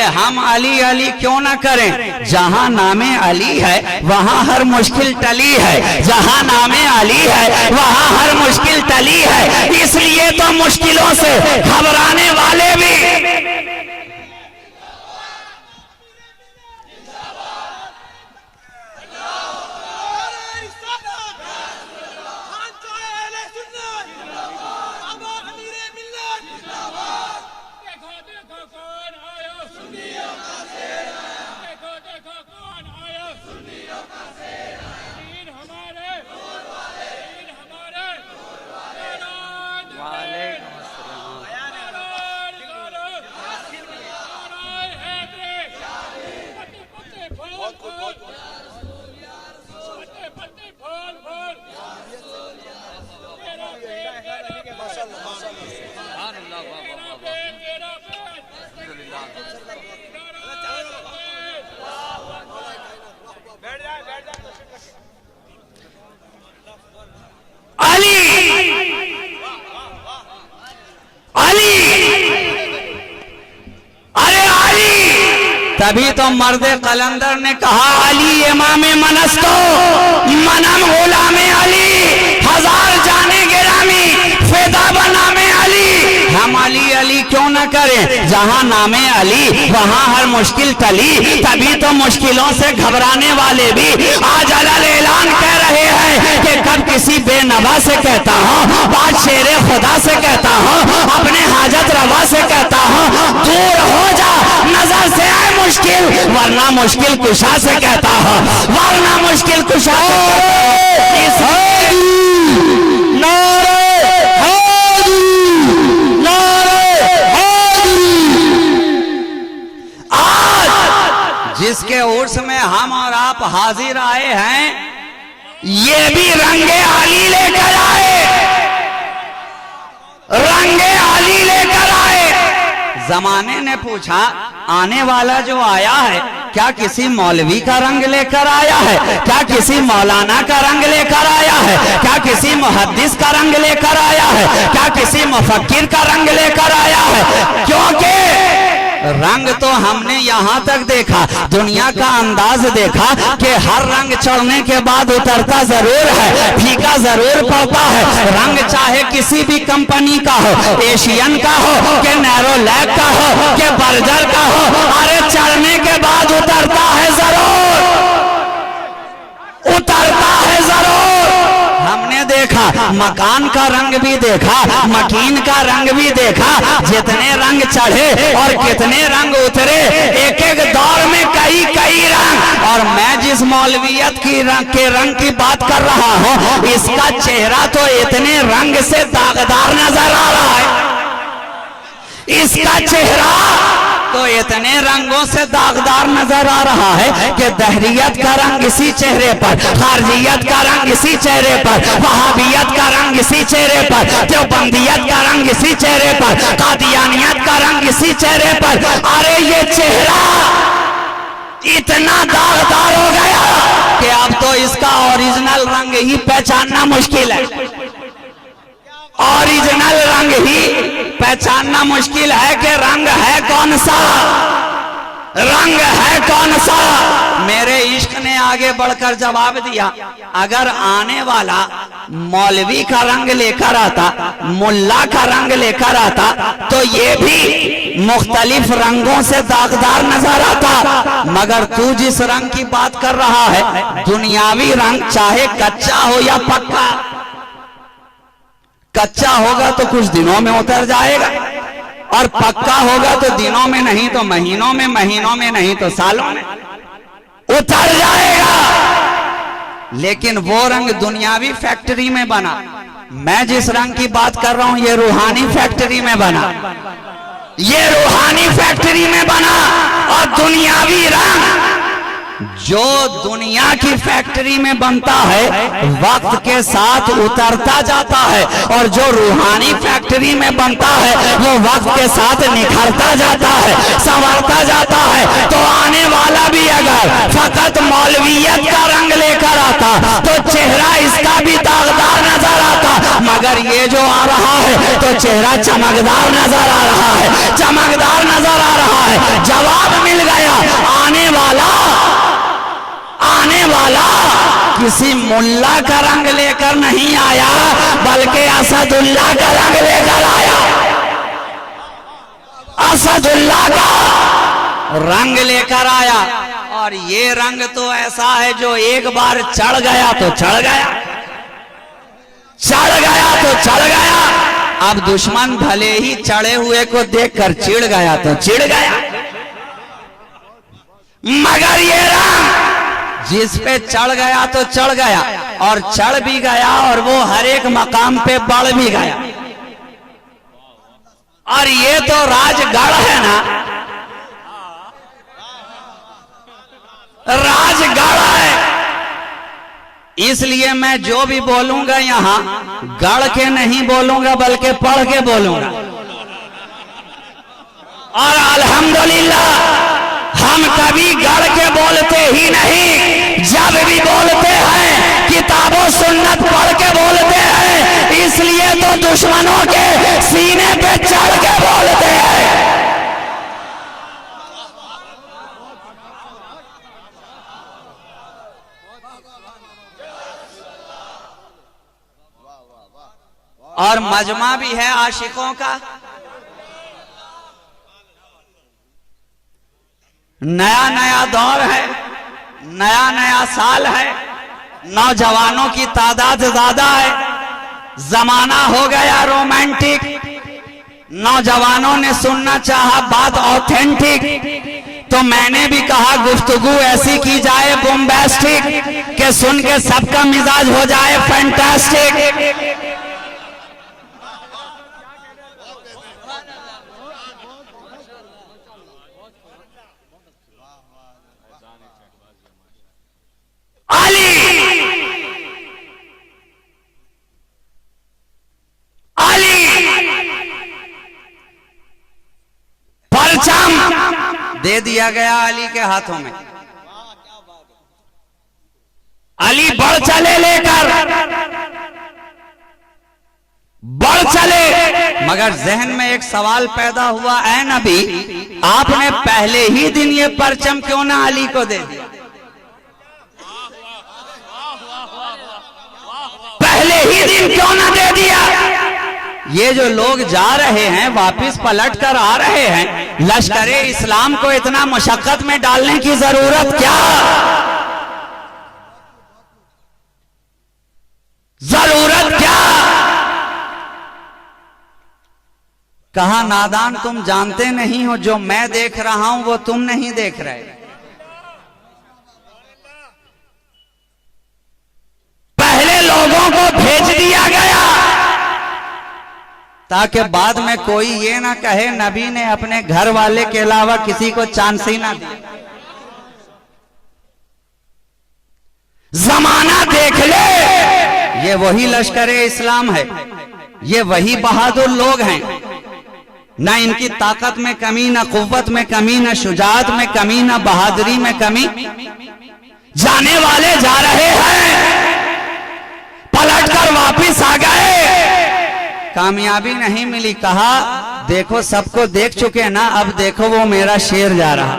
Speaker 2: हम अली अली क्यों ना करें? जहां नामे अली है वहां हर मुश्किल टली है, जहां नामे अली है वहां हर मुश्किल टली है। इसलिए तो मुश्किलों से घबराने वाले भी तभी तो मर्दे कलंदर ने कहा अली इमामे मनस्तो मनम गुलामे अली, हजार जाने गिरामी फिदा बनामे अली। हम अली अली क्यों न करें, जहां नामे अली वहां हर मुश्किल टली। तभी तो मुश्किलों से घबराने वाले भी आज अलल ऐलान कह रहे हैं कि कब किसी बेनवा से कहता हूँ, बात शेरे खुदा से कहता हूँ, अपने हाजत रवा से कहता हूँ, दूर हो जा नजर से आए मुश्किल, वरना मुश्किल कुशा से कहता हूँ, वरना मुश्किल कुशा से जिसके उर्स में हम और आप हाजिर आए हैं, ये भी रंगे आली लेकर आए, रंगे आली लेकर आए। जमाने ने पूछा आने वाला जो आया है क्या किसी मौलवी का रंग लेकर आया है, क्या किसी मौलाना का रंग लेकर आया है, क्या किसी मुहद्दिस का रंग लेकर आया है, क्या किसी मुफक्किर का रंग लेकर आया है। क्योंकि रंग तो हमने यहाँ तक देखा, दुनिया का अंदाज देखा कि हर रंग चढ़ने के बाद उतरता जरूर है, फीका जरूर पड़ता है। रंग चाहे किसी भी कंपनी का हो, एशियन का हो कि नैरोलैक का हो कि बर्जर का हो, अरे चढ़ने के बाद उतरता है जरूर, उतरता है जरूर। हमने देखा मकान का रंग भी देखा, मकीन का रंग भी देखा, जितने रंग चढ़े और कितने रंग उतरे, एक एक दौर में कई कई रंग। और मैं जिस मौलवियत की रंग की बात कर रहा हूँ, इसका चेहरा तो इतने रंग से दागदार नजर आ रहा है, इसका चेहरा तो इतने रंगों से दागदार नजर आ रहा है कि दहरियत का रंग इसी चेहरे पर, खारजियत का रंग इसी चेहरे पर, वहाबियत का रंग इसी चेहरे पर, देवबंदियत का रंग इसी चेहरे पर, कादियानियत का रंग इसी चेहरे पर। अरे ये चेहरा इतना दागदार हो गया कि अब तो इसका ओरिजिनल रंग ही पहचानना मुश्किल है, ओरिजिनल रंग ही पहचानना मुश्किल है कि रंग है कौन सा, रंग है कौन सा। मेरे इश्क ने आगे बढ़कर जवाब दिया, अगर आने वाला मौलवी का रंग लेकर आता, मुल्ला का रंग लेकर आता, तो ये भी मुख्तलिफ रंगों से दागदार नजर आता। मगर तू जिस रंग की बात कर रहा है, दुनियावी रंग, चाहे कच्चा हो या पक्का, कच्चा होगा तो कुछ दिनों में उतर जाएगा, और पक्का होगा तो दिनों में नहीं तो महीनों में, महीनों में नहीं तो सालों में उतर जाएगा। लेकिन वो रंग दुनियावी फैक्ट्री में बना, मैं जिस रंग की बात कर रहा हूं ये रूहानी फैक्ट्री में बना, ये रूहानी फैक्ट्री में बना। और दुनियावी रंग जो दुनिया की फैक्ट्री में बनता है, वक्त के साथ उतरता जाता है, और जो रूहानी फैक्ट्री में बनता है वो वक्त के साथ निखरता जाता है, संवरता जाता है। तो आने वाला भी अगर फकत मौलवियत का रंग लेकर आता तो चेहरा इसका भी दागदार नजर आता, मगर ये जो आ रहा है तो चेहरा चमकदार नजर आ रहा है, चमकदार नजर आ रहा है। जवाब मिल गया, आने वाला किसी मुल्ला का रंग लेकर नहीं आया, बल्कि असदुल्ला का रंग लेकर आया, असदुल्ला का रंग लेकर आया। और ये रंग तो ऐसा है जो एक बार चढ़ गया तो चढ़ गया, चढ़ गया तो चढ़ गया। अब दुश्मन भले ही चढ़े हुए को देखकर चिढ़ गया तो चिढ़ गया, मगर ये रंग जिस पे चढ़ गया तो चढ़ गया, और चढ़ भी गया और वो हर एक मकाम पे बढ़ भी गया। और ये तो राजगढ़ है ना, राजगढ़ है, इसलिए मैं जो भी बोलूंगा यहाँ गढ़ के नहीं बोलूंगा बल्कि पढ़ के बोलूंगा। और अल्हम्दुलिल्लाह हम कभी गढ़ के बोलते ही नहीं, जब भी बोलते हैं किताबों सुन्नत पढ़ के बोलते हैं, इसलिए तो दुश्मनों के सीने पे चढ़ के बोलते हैं। और मजमा भी है आशिकों का। नया नया दौर है, नया नया साल है, नौजवानों की तादाद ज्यादा है, जमाना हो गया रोमांटिक। नौजवानों ने सुनना चाहा बात ऑथेंटिक, तो मैंने भी कहा गुफ्तगू ऐसी की जाए बोम्बास्टिक कि सुन के सबका मिजाज हो जाए फैंटास्टिक। दे दिया गया अली के हाथों में। अली बढ़ चले लेकर, बढ़ चले। मगर जहन में एक सवाल पैदा हुआ, ऐ नबी आपने पहले ही दिन ये परचम क्यों ना अली को दे दिया? पहले ही दिन क्यों ना दे दिया? ये जो लोग जा रहे हैं वापिस पलट कर आ रहे हैं, लश्करे इस्लाम को इतना मशक्कत में डालने की जरूरत क्या? जरूरत क्या? कहा नादान तुम जानते नहीं हो, जो मैं देख रहा हूं वो तुम नहीं देख रहे। पहले लोगों को भेज दिया गया ताकि बाद में कोई ये ना कहे नबी ने अपने घर वाले के अलावा किसी को चांस ही ना दिया। जमाना देख ले, ये वही लश्करे इस्लाम है, ये वही बहादुर लोग हैं। ना इनकी ताकत में कमी, ना कुव्वत में कमी, ना शुजाअत में कमी, ना बहादुरी में कमी। जाने वाले जा रहे हैं, पलट कर वापिस आ गए, कामयाबी नहीं मिली। कहा देखो सबको देख चुके ना, अब देखो वो मेरा शेर जा रहा,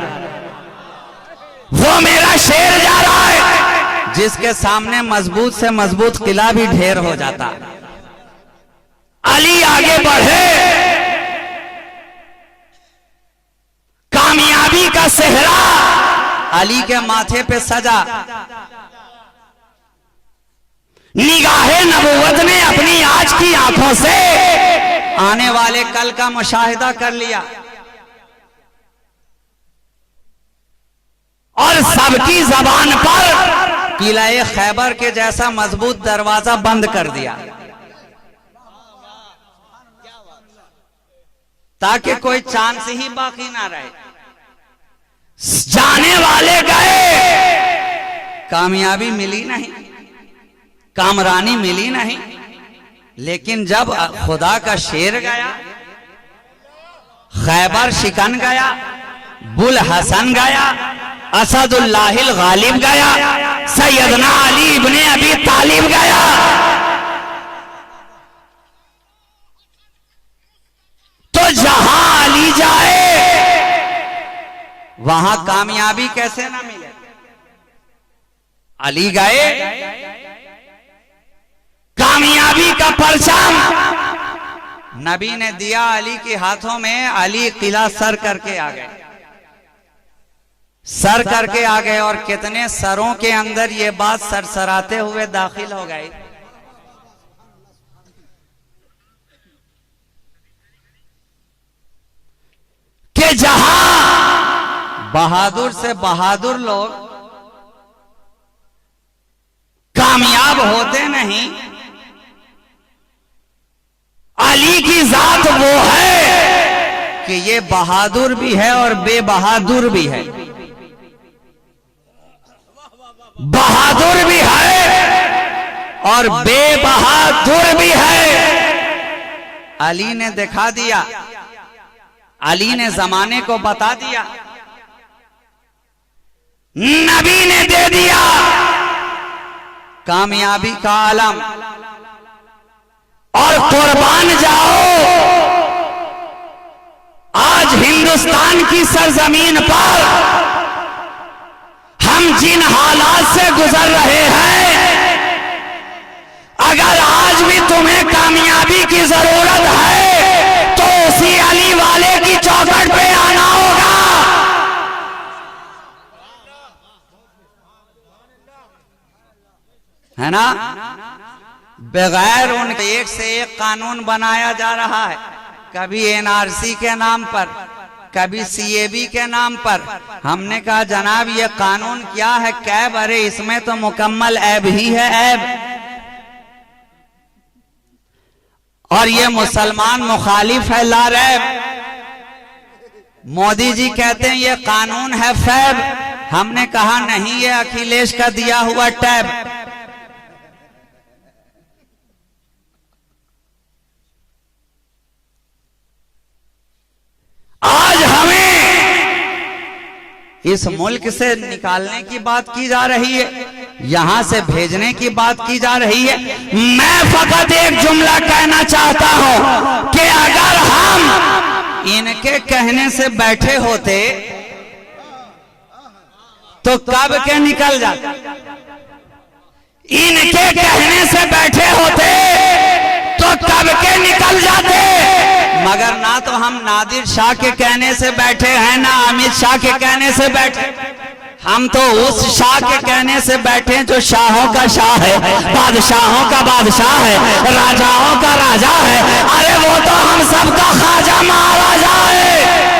Speaker 2: वो मेरा शेर जा रहा है, जिसके सामने मजबूत से मजबूत किला भी ढेर हो जाता। अली आगे बढ़े, कामयाबी का सेहरा अली के माथे पे सजा। निगाहे नबूवत ने अपनी आज की आंखों से आने वाले कल का मुशाहिदा कर लिया और सबकी जबान पर किला-ए खैबर के जैसा मजबूत दरवाजा बंद कर दिया ताकि कोई चांस ही बाकी ना रहे। जाने वाले गए, कामयाबी मिली नहीं, कामरानी मिली नहीं। लेकिन जब खुदा का शेर गया, खैबर शिकन गया, बुल हसन गया, असदुल्लाहिल गालिब गया, सैयदना अली इब्ने अबी तालिब गया, तो जहां अली जाए वहां कामयाबी कैसे ना मिले? अली गए, कामयाबी का परचम नबी ने दिया अली के हाथों में। अली किला सर करके आ गए, सर करके आ गए, और कितने सरों के अंदर ये बात सरसराते हुए दाखिल हो गई कि जहां बहादुर से बहादुर लोग कामयाब होते नहीं, अली की जात वो है कि ये बहादुर भी है और बेबहादुर भी है। बहादुर भी है और बेबहादुर भी है। अली ने दिखा दिया, अली ने जमाने को बता दिया, नबी ने दे दिया कामयाबी का आलम। और कुर्बान जाओ, आज हिंदुस्तान की सरजमीन पर हम जिन हालात हाथ से गुजर रहे हैं। अगर आज भी तुम्हें कामयाबी की जरूरत है तो उसी अली वाले की चौखट पे आना होगा। है ना? बगैर उनके एक से एक कानून बनाया जा रहा है, कभी एनआरसी के नाम पर, कभी सीएबी के नाम पर। हमने कहा जनाब ये कानून क्या है? कैब? अरे इसमें तो मुकम्मल ऐब ही है, ऐब। और ये मुसलमान मुखालिफ है लारैब। मोदी जी कहते हैं ये कानून है फैब। हमने कहा नहीं, ये अखिलेश का दिया हुआ टैब। आज हमें इस मुल्क से निकालने की बात की जा रही है, यहां से भेजने की बात की जा रही है। मैं फकत एक जुमला कहना चाहता हूं कि अगर हम इनके कहने से बैठे होते तो कब के निकल जाते। इनके कहने से बैठे होते तो कब के निकल जाते। मगर ना तो हम नादिर शाह के कहने से बैठे हैं, ना अमित शाह के कहने से बैठे। हम तो उस शाह के कहने से बैठे जो शाहों का शाह है, बादशाहों का बादशाह है, राजाओं का राजा है। अरे वो तो हम सबका ख्वाजा महाराजा है।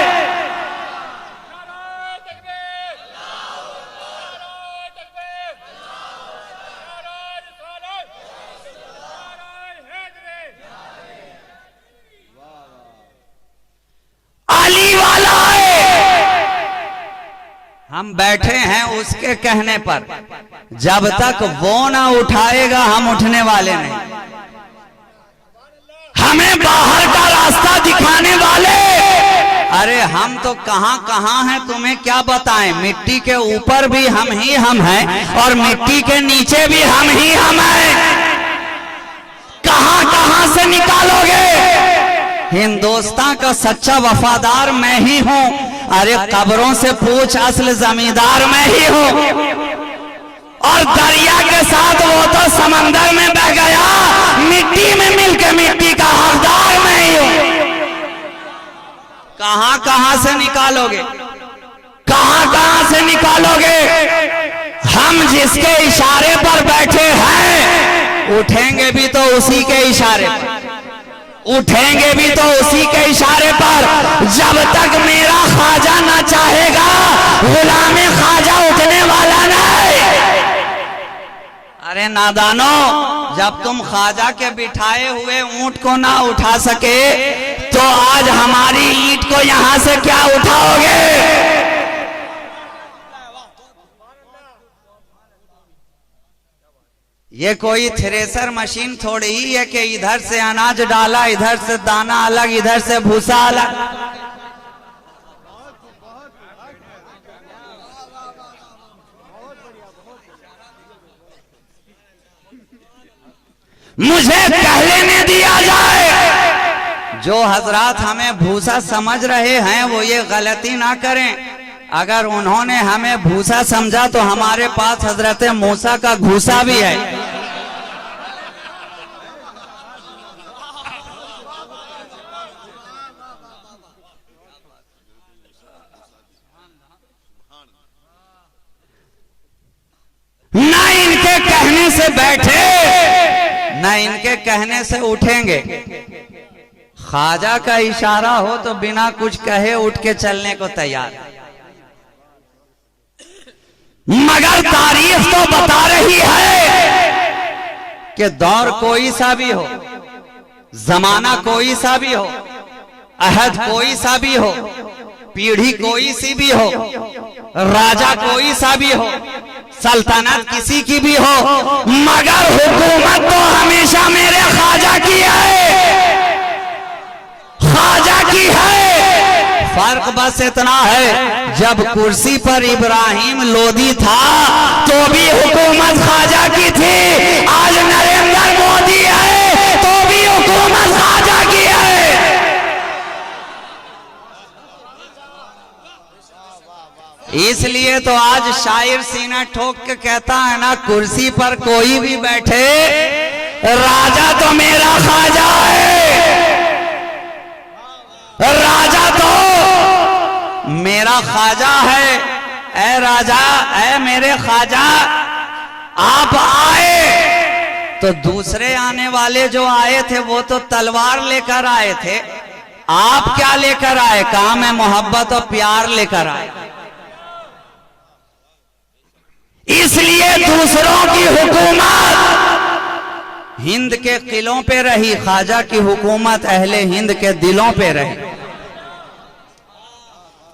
Speaker 2: अली वाला है। हम बैठे हैं उसके कहने पर। जब तक वो ना उठाएगा हम उठने वाले नहीं। हमें बाहर का रास्ता दिखाने वाले, अरे हम तो कहां कहां हैं तुम्हें क्या बताएं। मिट्टी के ऊपर भी हम ही हम हैं और मिट्टी के नीचे भी हम ही हम हैं। कहां कहां से निकालोगे? हिंदुस्तान का सच्चा वफादार मैं ही हूं। अरे कब्रों से पूछ, असल जमींदार मैं ही हूं। और दरिया के साथ वो तो समंदर में बह गया, मिट्टी में मिलकर मिट्टी का हकदार मैं ही हूं। कहां कहां से निकालोगे? कहां कहां से निकालोगे? हम जिसके इशारे पर बैठे हैं उठेंगे भी तो उसी के इशारे पर, उठेंगे भी तो उसी के इशारे पर। जब तक मेरा ख्वाजा ना चाहेगा गुलामे ख्वाजा उठने वाला नहीं। अरे नादानो, जब तुम ख्वाजा के बिठाए हुए ऊंट को ना उठा सके तो आज हमारी ईंट को यहां से क्या उठाओगे? ये कोई थ्रेसर मशीन थोड़ी ही है कि इधर से अनाज डाला, इधर से दाना अलग, इधर से भूसा अलग। मुझे कह लेने दिया जाए, जो हजरात हमें भूसा समझ रहे हैं वो ये गलती ना करें। अगर उन्होंने हमें भूसा समझा तो हमारे पास हजरत मूसा का घूसा भी है। ना इनके कहने से बैठे, ना इनके कहने से उठेंगे। ख्वाजा का इशारा हो तो बिना कुछ कहे उठ के चलने को तैयार। मगर तारीख तो बता रही है कि दौर कोई सा भी हो, जमाना कोई सा भी हो, अहद कोई सा भी हो, पीढ़ी कोई सी भी हो, राजा कोई सा भी हो, सल्तनत किसी की भी हो, मगर हुकूमत तो हमेशा मेरे ख्वाजा की है, ख्वाजा की है। फर्क बस इतना है, जब कुर्सी पर इब्राहिम लोदी था तो भी हुकूमत ख्वाजा की थी। आज नरेंद्र मोदी है तो भी हुकूमत ख्वाजा की है। इसलिए तो आज शायर सीना ठोक के कहता है ना, कुर्सी पर कोई भी बैठे राजा तो मेरा ख्वाजा है, राजा तो मेरा ख्वाजा है। ऐ राजा, ऐ मेरे ख्वाजा, आप आए तो दूसरे आने वाले जो आए थे वो तो तलवार लेकर आए थे, आप क्या लेकर आए? कहा मैं मोहब्बत और प्यार लेकर आए। इसलिए दूसरों की हुकूमत हिंद के किलों पे रही, ख्वाजा की हुकूमत अहले हिंद के दिलों पे रही।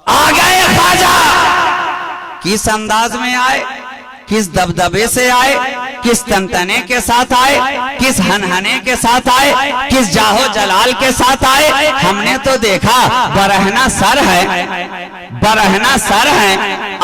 Speaker 2: आ गए ख्वाजा, किस अंदाज में आए, किस दबदबे से आए, किस तनतने के साथ आए, किस हनहने के साथ आए, किस जाहो जलाल के साथ आए। हमने तो देखा बरहना सर है, बरहना सर है,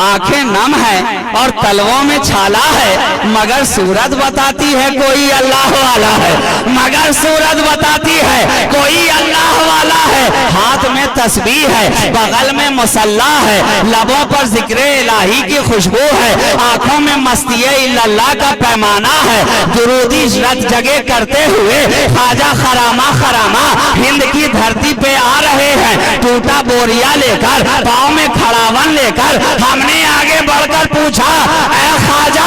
Speaker 2: आंखें नम है और तलवों में छाला है, मगर सूरत बताती है कोई अल्लाह वाला है, मगर सूरत बताती है कोई अल्लाह वाला है। हाथ में तस्बीह है, बगल में मुसल्ला है, लबों पर जिक्र इलाही की खुशबू है, आंखों में मस्तिये इल्लल्लाह का पैमाना है। दुरूदी रत जगह करते हुए ख्वाजा खरामा खरामा हिंद की धरती पे आ रहे हैं, टूटा बोरिया लेकर, पाँव में खड़ावन लेकर। हमने आगे बढ़कर पूछा, ऐ ख्वाजा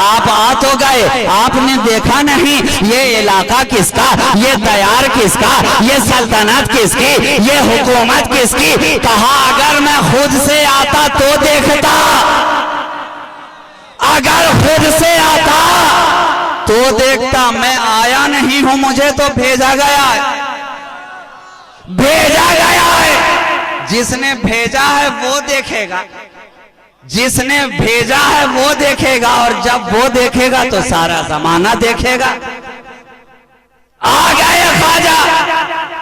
Speaker 2: आप आ तो गए, आपने देखा नहीं ये इलाका किसका, ये दयार किसका, ये सल्तनत किसकी, ये हुकूमत किसकी? कहा अगर मैं खुद से आता तो देखता, अगर खुद से आता तो देखता। मैं आया नहीं हूं, मुझे तो भेजा गया है, भेजा गया है। जिसने भेजा है वो देखेगा, जिसने भेजा है वो देखेगा, और जब वो देखेगा तो सारा जमाना देखेगा। आ गए ख्वाजा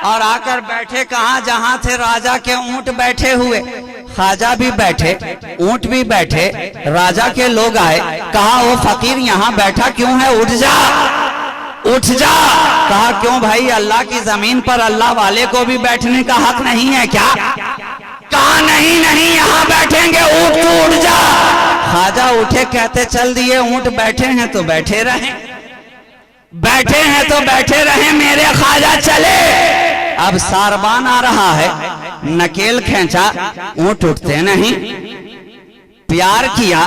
Speaker 2: और आकर बैठे कहां? जहां थे राजा के ऊंट बैठे हुए, ख्वाजा भी बैठे, ऊंट भी बैठे, राजा के लोग आए। कहा वो फकीर यहां बैठा क्यों है, उठ जा, उठ जा। कहा क्यों भाई, अल्लाह की जमीन पर अल्लाह वाले को भी बैठने का हक नहीं है क्या? कहा नहीं नहीं, यहां बैठेंगे, ऊंट तो उठ जा। ख्वाजा उठे, कहते चल दिए, ऊंट बैठे हैं तो बैठे रहे, बैठे हैं तो बैठे रहे, मेरे ख्वाजा चले। अब सारबान आ रहा है, नकेल खींचा, ऊंट उठते नहीं, प्यार किया,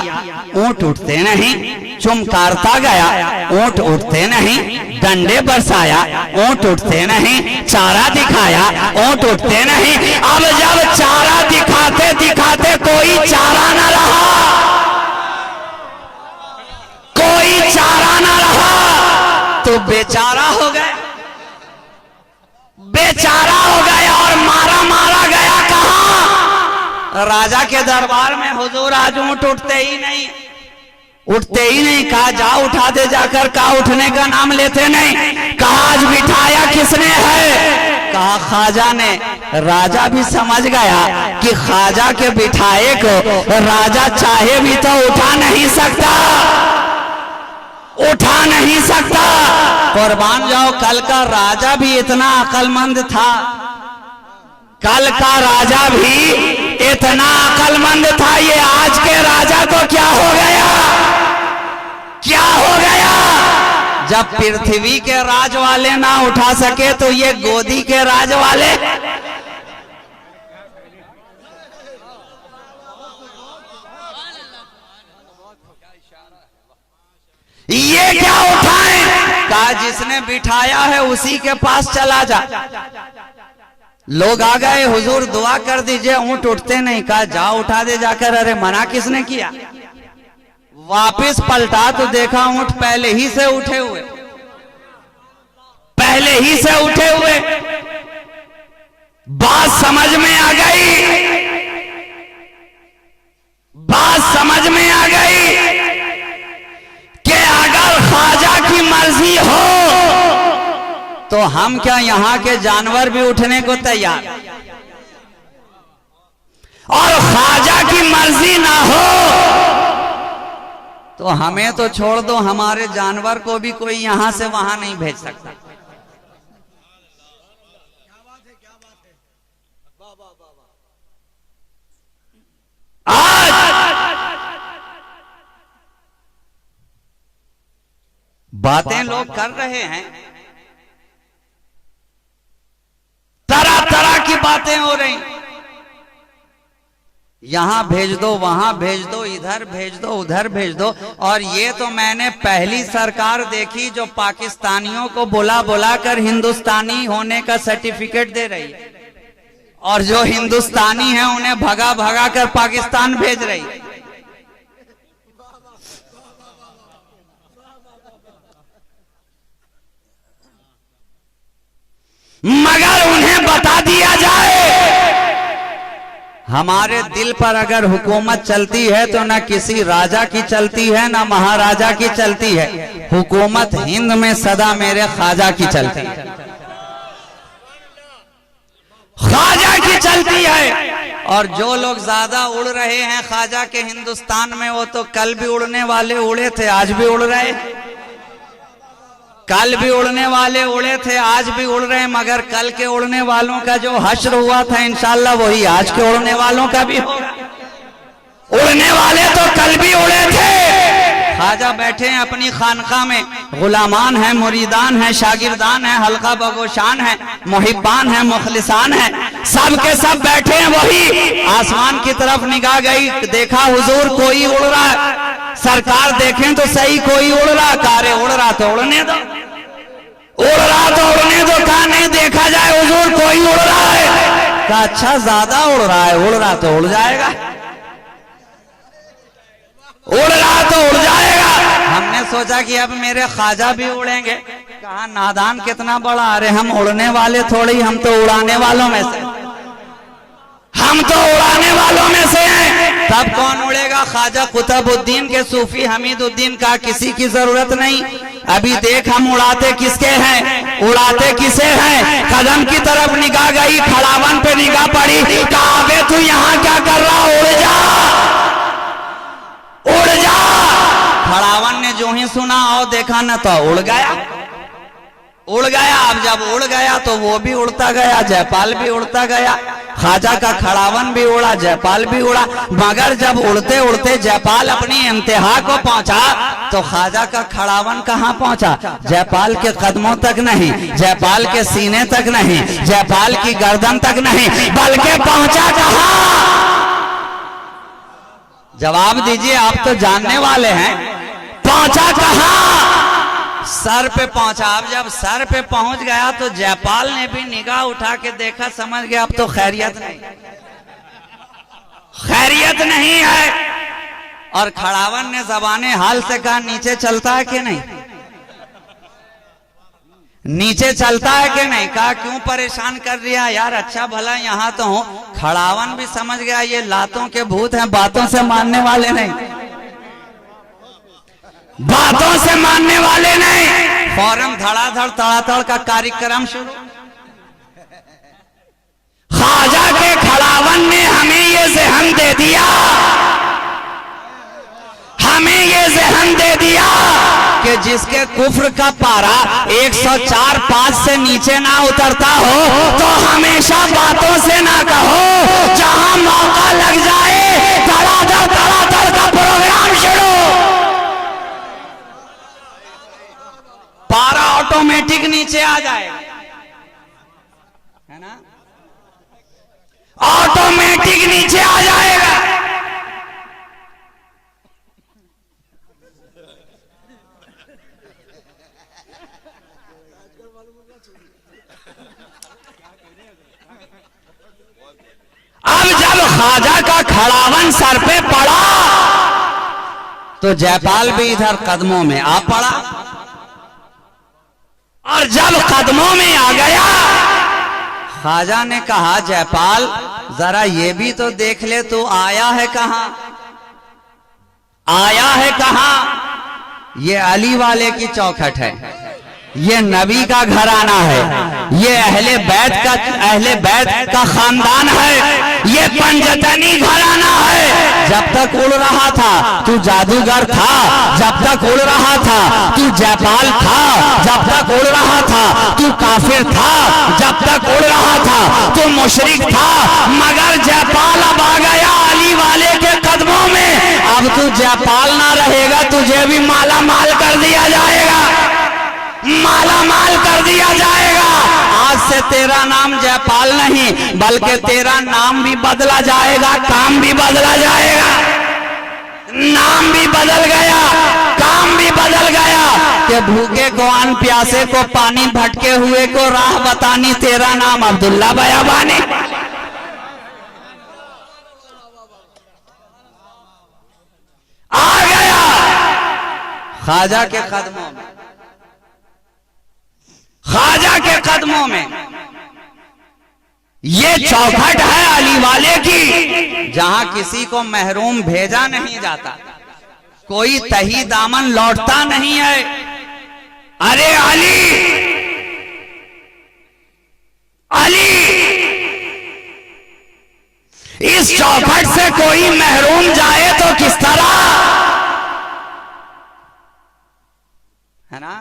Speaker 2: ऊंट उठते नहीं, चुमकारता गया, ऊंट उठते नहीं, डंडे बरसाया, ऊंट उठते नहीं, चारा दिखाया, ऊंट उठते नहीं। अब जब चारा दिखाते दिखाते कोई चारा न रहा, कोई चारा न रहा, तो बेचारा हो गया, बेचारा हो गया और मारा मारा गया। कहां? राजा के दरबार में। हुजूर आज ऊंट उठते ही नहीं, उठते ही नहीं। कहा जा उठा दे जाकर। कहा उठने का नाम लेते नहीं। कहा आज बिठाया किसने है? कहा ख्वाजा ने। राजा भी समझ गया कि ख्वाजा के बिठाए को राजा चाहे भी तो उठा नहीं सकता, उठा नहीं सकता। कुर्बान जाओ, कल का राजा भी इतना अक्लमंद था, कल का राजा भी इतना अक्लमंद था। ये आज के राजा को क्या हो गया, क्या हो गया? जब पृथ्वी के राज वाले ना उठा सके तो ये गोदी के राज वाले ये क्या उठाएं? कहा जिसने बिठाया है उसी के पास चला जा। लोग आ गए, हुजूर दुआ कर दीजिए, ऊंट उठते नहीं। कहा जा उठा दे जाकर। अरे मना किसने किया? वापिस पलटा तो देखा ऊंट पहले ही से उठे हुए, पहले ही से उठे हुए। बात समझ में आ गई, बात समझ में आ गई कि अगर ख्वाजा की मर्जी हो तो हम क्या यहां के जानवर भी उठने को तैयार, और ख्वाजा की मर्जी ना हो तो हमें तो छोड़ दो, हमारे जानवर को भी कोई यहां से वहां नहीं भेज सकता। आज बातें लोग कर रहे हैं, तरह तरह की बातें हो रही, यहां भेज दो, वहां भेज दो, इधर भेज दो, उधर भेज दो। और ये तो मैंने पहली सरकार देखी जो पाकिस्तानियों को बुला बुला कर हिंदुस्तानी होने का सर्टिफिकेट दे रही है, और जो हिंदुस्तानी है उन्हें भगा भगा कर पाकिस्तान भेज रही है। मगर उन्हें बता दिया जाए, हमारे दिल पर अगर हुकूमत चलती है तो न किसी राजा की चलती है न महाराजा की चलती है, हुकूमत हिंद में सदा मेरे ख्वाजा की चलती है, ख्वाजा की चलती है। और जो लोग ज्यादा उड़ रहे हैं ख्वाजा के हिंदुस्तान में, वो तो कल भी उड़ने वाले उड़े थे, आज भी उड़ रहे, कल भी उड़ने वाले उड़े थे, आज भी उड़ रहे हैं। मगर कल के उड़ने वालों का जो हश्र हुआ था इंशाअल्लाह वही आज के उड़ने वालों का भी होगा। उड़ने वाले तो कल भी उड़े थे। ख्वाजा बैठे हैं अपनी खानका में, गुलामान है, मुरीदान है, शागिर्दान है, हल्का बगोशान है, मुहिब्बान है, मुखलिसान है, सब के सब बैठे हैं। वही आसमान की तरफ निगाह गई, देखा हुजूर कोई उड़ रहा है, सरकार देखें तो सही कोई उड़ रहा, कारे उड़ रहा तो उड़ने दो, उड़ रहा तो उड़ने दो, कहा नहीं देखा जाए हुजूर कोई उड़ रहा है, कहा अच्छा ज्यादा उड़ रहा है, उड़ रहा तो उड़ जाएगा, उड़ रहा तो उड़ जाएगा। हमने सोचा कि अब मेरे ख्वाजा भी उड़ेंगे, कहा नादान कितना बड़ा, अरे हम उड़ने वाले थोड़ी, हम तो उड़ाने वालों में से, हम तो उड़ाने वालों में से हैं। तब कौन उड़ेगा? ख्वाजा कुतुबुद्दीन के सूफी हमीदुद्दीन का किसी की जरूरत नहीं। अभी देख हम उड़ाते किसके हैं, उड़ाते किसे हैं। कदम की तरफ निगाह गई, खड़ावन पे निगाह पड़ी, कहा बे तू यहाँ क्या कर रहा, उड़ जा, उड़ जा। खड़ावन ने जो ही सुना और देखा न तो उड़ गया, उड़ गया। अब जब उड़ गया तो वो भी उड़ता गया, जयपाल भी उड़ता गया, ख्वाजा का खड़ावन भी उड़ा, जयपाल भी उड़ा। मगर जब उड़ते उड़ते जयपाल अपनी इंतहा को पहुंचा तो ख्वाजा का खड़ावन कहां पहुंचा? जयपाल के कदमों तक नहीं, जयपाल के सीने तक नहीं, जयपाल की गर्दन तक नहीं, बल्कि पहुंचा कहां? जवाब दीजिए, आप तो जानने वाले हैं। पहुंचा कहां? सर पे पहुंचा। अब जब सर पे पहुंच गया तो जयपाल ने भी निगाह उठा के देखा, समझ गया अब तो खैरियत नहीं, खैरियत नहीं है। और खड़ावन ने ज़बाने हाल से कहा नीचे चलता है कि नहीं, नीचे चलता है कि नहीं। कहा क्यों परेशान कर दिया यार, अच्छा भला यहाँ तो हूं। खड़ावन भी समझ गया ये लातों के भूत हैं, बातों से मानने वाले नहीं, बातों से मानने वाले नहीं। फौरन धड़ाधड़ तड़ातड़ का कार्यक्रम शुरू। ख्वाजा के खड़ावन ने हमें ये ज़हन दे दिया, हमें ये ज़हन दे दिया कि जिसके कुफ्र का पारा 104-5 से नीचे ना उतरता हो तो हमेशा बातों से ना कहो, जहां मौका लग जाए धड़ाधड़ तड़ातड़ का प्रोग्राम शुरू। पारा ऑटोमेटिक नीचे आ जाए, है ना, ऑटोमेटिक नीचे आ जाएगा। अब जब ख्वाजा का खड़ावन सर पे पड़ा तो जयपाल भी इधर कदमों में आ पड़ा, और जब कदमों में आ गया ख्वाजा ने कहा जयपाल जरा ये भी तो देख ले, तू आया है कहां, आया है कहां। ये अली वाले की चौखट है, ये नबी का घराना है, ये अहले बैत का खानदान है, ये पंजतनी घराना है। जब तक उड़ रहा था तू जादूगर था, जब तक उड़ रहा था तू जयपाल था, जब तक उड़ रहा था तू काफिर था, जब तक उड़ रहा था तू मुशरिक था। मगर जयपाल अब आ गया अली वाले के कदमों में, अब तू जयपाल ना रहेगा, तुझे भी माला माल कर दिया जाएगा। माला माल कर दिया जाएगा। आज से तेरा नाम जयपाल नहीं बल्कि तेरा नाम भी बदला जाएगा, काम भी बदला जाएगा। नाम भी बदल गया, काम भी बदल गया कि भूखे को अन्न, प्यासे को पानी, भटके हुए को राह बतानी। तेरा नाम अब्दुल्ला बयाबानी। आ गया ख्वाजा के कदमों में, ख्वाजा के कदमों में। ये चौखट है अली वाले की, जहां किसी को महरूम भेजा नहीं जाता, कोई तही दामन लौटता नहीं है। अरे अली, अली, इस चौखट से कोई महरूम जाए तो किस तरह, है ना।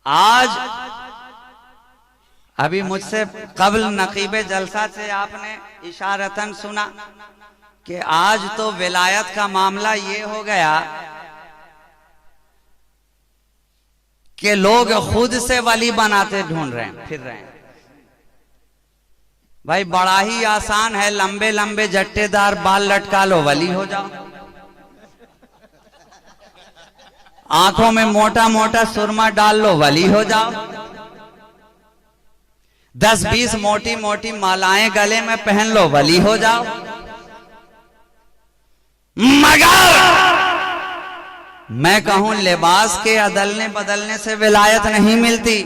Speaker 2: आज अभी मुझसे कबल नकीबे जलसा से आपने इशारतन सुना कि आज तो विलायत का मामला ये हो गया कि लोग खुद से वली बनाते ढूंढ रहे हैं, फिर रहे हैं। भाई बड़ा ही आसान है, लंबे लंबे जट्टेदार बाल लटका लो, वली हो जाओ। आंखों में मोटा मोटा सुरमा डाल लो, वली हो जाओ। 10-20 मोटी मोटी मालाएं गले में पहन लो, वली हो जाओ। मगर मैं कहूं लिबास के अदलने बदलने से विलायत नहीं मिलती,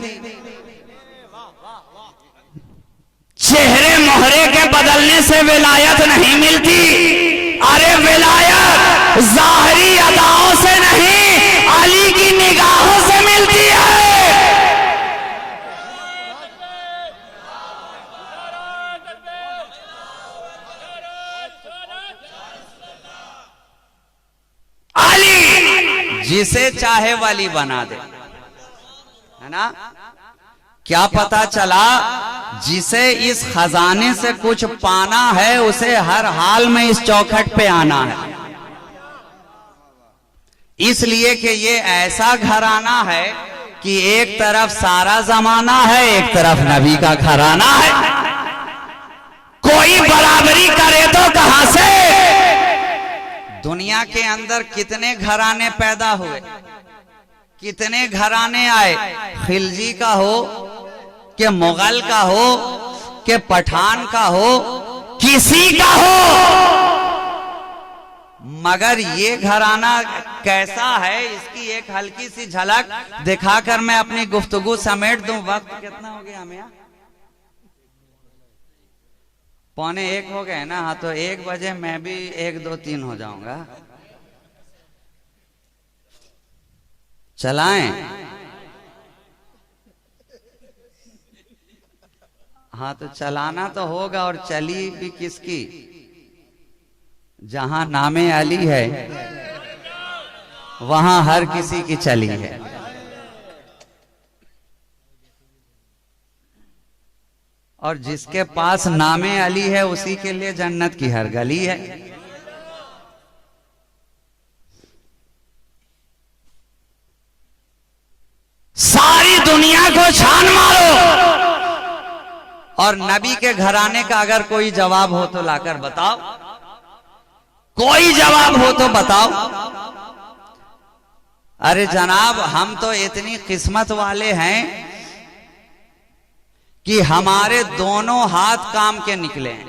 Speaker 2: चेहरे मोहरे के बदलने से विलायत नहीं मिलती। अरे विलायत ज़ाहिरी अदाओं से नहीं, अली की निगाहों से मिलती है। अली जिसे चाहे वली बना दे, है ना। क्या पता चला जिसे इस खजाने से कुछ पाना है उसे हर हाल में इस चौखट पे आना है। इसलिए कि ये ऐसा घराना है कि एक तरफ सारा जमाना है, एक तरफ नबी का घराना है। कोई बराबरी करे तो कहां से। दुनिया के अंदर कितने घराने पैदा हुए, कितने घराने आए, खिलजी का हो कि मुगल का हो कि पठान का हो, किसी का हो, मगर ये घराना कैसा है इसकी एक हल्की सी झलक दिखाकर मैं अपनी गुफ्तगू समेट दूं। वक्त कितना हो गया हमें? 12:45 हो गए ना। हाँ, तो 1 बजे मैं भी 1, 2, 3 हो जाऊंगा। चलाएं? हाँ, तो चलाना तो होगा। और चली भी किसकी? जहां नामे अली है वहां हर किसी की चली है। और जिसके पास नामे अली है उसी के लिए जन्नत की हर गली है। सारी दुनिया को छान मारो और नबी के घराने का अगर कोई जवाब हो तो लाकर बताओ। कोई जवाब हो तो बताओ। अरे जनाब, हम तो इतनी किस्मत वाले हैं कि हमारे दोनों हाथ काम के निकले हैं।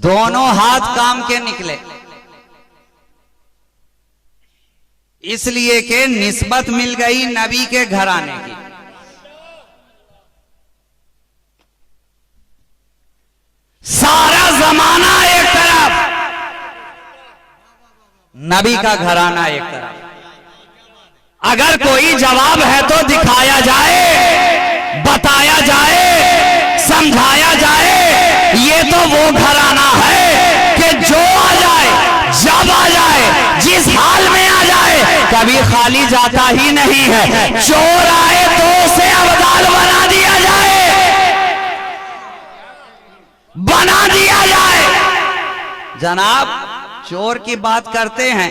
Speaker 2: दोनों हाथ काम के निकले, इसलिए कि निस्बत मिल गई नबी के घराने की। सारा जमाना एक तरफ, नबी का घराना एक तरफ। अगर कोई जवाब है तो दिखाया जाए, बताया जाए, समझाया जाए। ये तो वो घराना है कि जो आ जाए, जब आ जाए, जिस हाल में आ जाए, कभी खाली जाता ही नहीं है। चोर आए तो उसे अब्दाल बना दिया जाए, बना दिया जाए। जनाब, चोर की बात करते हैं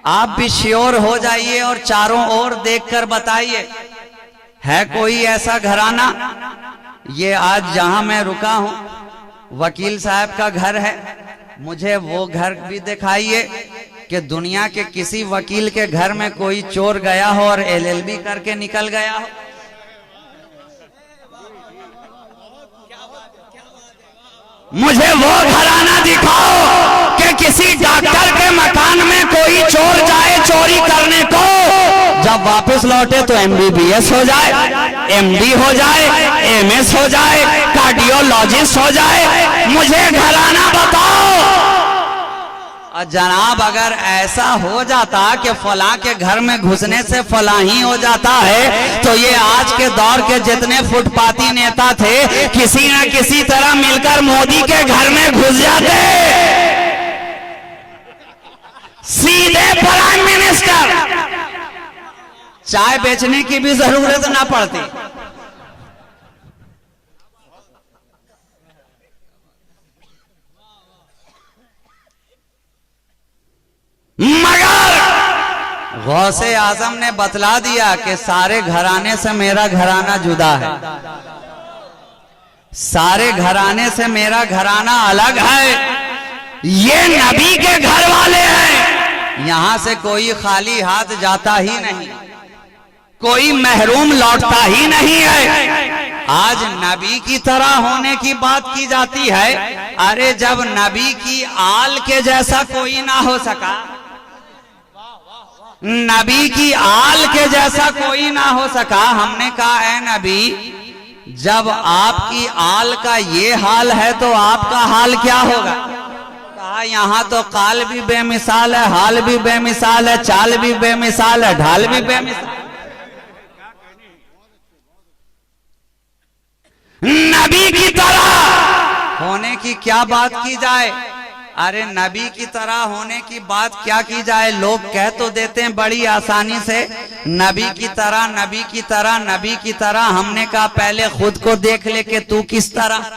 Speaker 2: आप भी श्योर हो जाइए और चारों ओर देखकर बताइए, है कोई ऐसा घराना? ये आज जहां मैं रुका हूं वकील साहब का घर है, मुझे वो घर भी दिखाइए कि दुनिया के किसी वकील के घर में कोई चोर गया हो और LLB करके निकल गया हो। मुझे वो घराना दिखाओ कि किसी डॉक्टर के मकान में कोई चोर जाए चोरी करने को, जब वापस लौटे तो MBBS हो जाए, MD हो जाए, MS हो जाए, कार्डियोलॉजिस्ट हो जाए। मुझे घराना बताओ। और जनाब अगर ऐसा हो जाता कि फलां के घर में घुसने से फलां ही हो जाता है, तो ये आज के दौर के जितने फुटपाती नेता थे किसी न किसी तरह मिलकर मोदी के घर में घुस जाते, सीधे प्राइम मिनिस्टर, चाय बेचने की भी जरूरत ना पड़ती। मगर गौसे आजम ने बतला दिया कि सारे घराने से मेरा घराना जुदा है, सारे घराने से मेरा घराना अलग है। ये नबी के घर वाले हैं, यहां से कोई खाली हाथ जाता ही नहीं, कोई महरूम लौटता ही नहीं है। आज नबी की तरह होने की बात की जाती है। अरे जब नबी की आल के जैसा कोई ना हो सका, नबी की आल के जैसा कोई ना हो सका, हमने कहा है नबी जब आपकी आल का ये हाल है तो आपका हाल क्या होगा? कहा यहाँ तो काल भी बेमिसाल है, हाल भी बेमिसाल है, चाल भी बेमिसाल है, ढाल भी बेमिसाल। नबी की तरह होने की क्या बात की जाए? अरे नबी की तरह होने की बात क्या की जाए? लोग कह तो देते हैं बड़ी आसानी से, नबी की तरह, नबी की तरह, नबी की तरह। हमने कहा पहले खुद को देख ले कि तू किस तरह,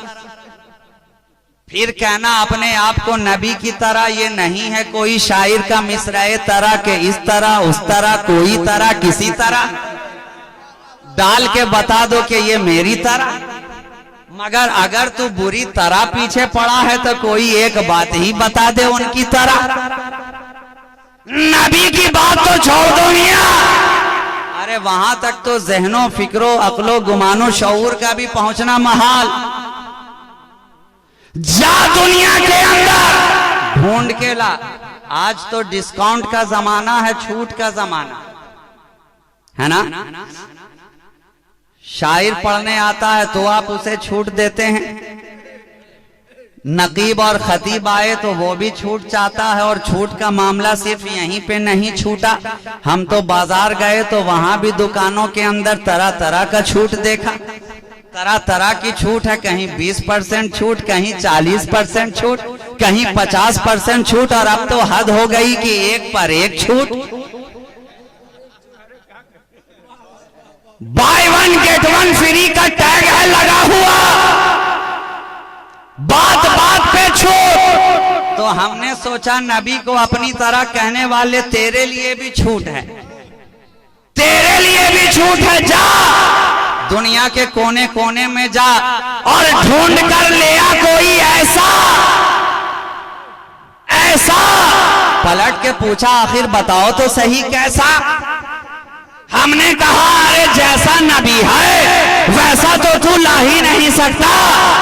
Speaker 2: फिर कहना अपने आप को नबी की तरह। ये नहीं है कोई शायर का मिसराए तरह के इस तरह उस तरह, कोई तरह किसी तरह डाल के बता दो कि ये मेरी तरह। मगर अगर तू बुरी तरह पीछे पड़ा है तो कोई एक बात ही बता दे उनकी तरह। नबी की बात तो छोड़ दो मियां, अरे वहां तक तो जहनो फिक्रो अक्लो गुमानो शऊर का भी पहुंचना महाल। जा दुनिया के अंदर ढूंढ के ला। आज तो डिस्काउंट का जमाना है, छूट का जमाना है ना। शायर पढ़ने आता है तो आप उसे छूट देते हैं, नकीब और खतीब आए तो वो भी छूट चाहता है। और छूट का मामला सिर्फ यहीं पे नहीं छूटा, हम तो बाजार गए तो वहां भी दुकानों के अंदर तरह तरह का छूट देखा, तरह तरह की छूट है। कहीं 20% छूट, कहीं 40% छूट, कहीं 50% छूट, और अब तो हद हो गई कि एक पर एक छूट। बाय 1 गेट 1 फ्री का टैग है लगा हुआ, बात बात पे छूट। तो हमने सोचा नबी को अपनी तरह कहने वाले तेरे लिए भी छूट है, तेरे लिए भी छूट है। जा दुनिया के कोने कोने में जा और ढूंढ कर ले आ कोई ऐसा ऐसा। पलट के पूछा आखिर बताओ तो सही कैसा? हमने कहा अरे जैसा नबी है वैसा तो तू ला ही नहीं सकता,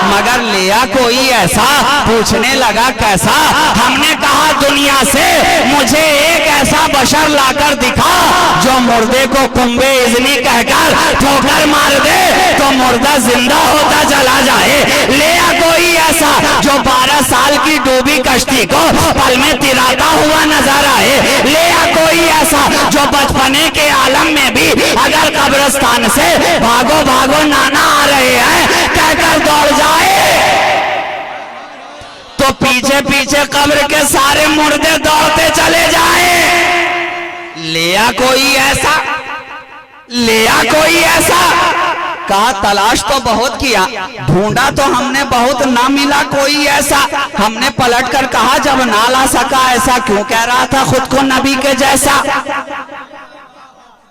Speaker 2: मगर लिया कोई ऐसा। पूछने लगा कैसा? हमने कहा दुनिया से मुझे एक ऐसा बशर लाकर दिखा जो मुर्दे को कुंबे इजनी कहकर ठोकर मार दे तो मुर्दा जिंदा होता चला जाए। लिया कोई ऐसा जो 12 साल की डूबी कश्ती को पल में तिराता हुआ नजर आए। लिया कोई ऐसा जो बचपने के आलम में भी अगर कब्रिस्तान से भागो भागो नाना आ रहे हैं कहकर दौड़ जाए तो पीछे पीछे कब्र के सारे मुर्दे दौड़ते चले जाए। लिया कोई ऐसा, लिया कोई ऐसा। कहा तलाश तो बहुत किया, ढूंढा तो हमने बहुत, ना मिला कोई ऐसा। हमने पलट कर कहा जब ना ला सका ऐसा, क्यों कह रहा था खुद को नबी के जैसा।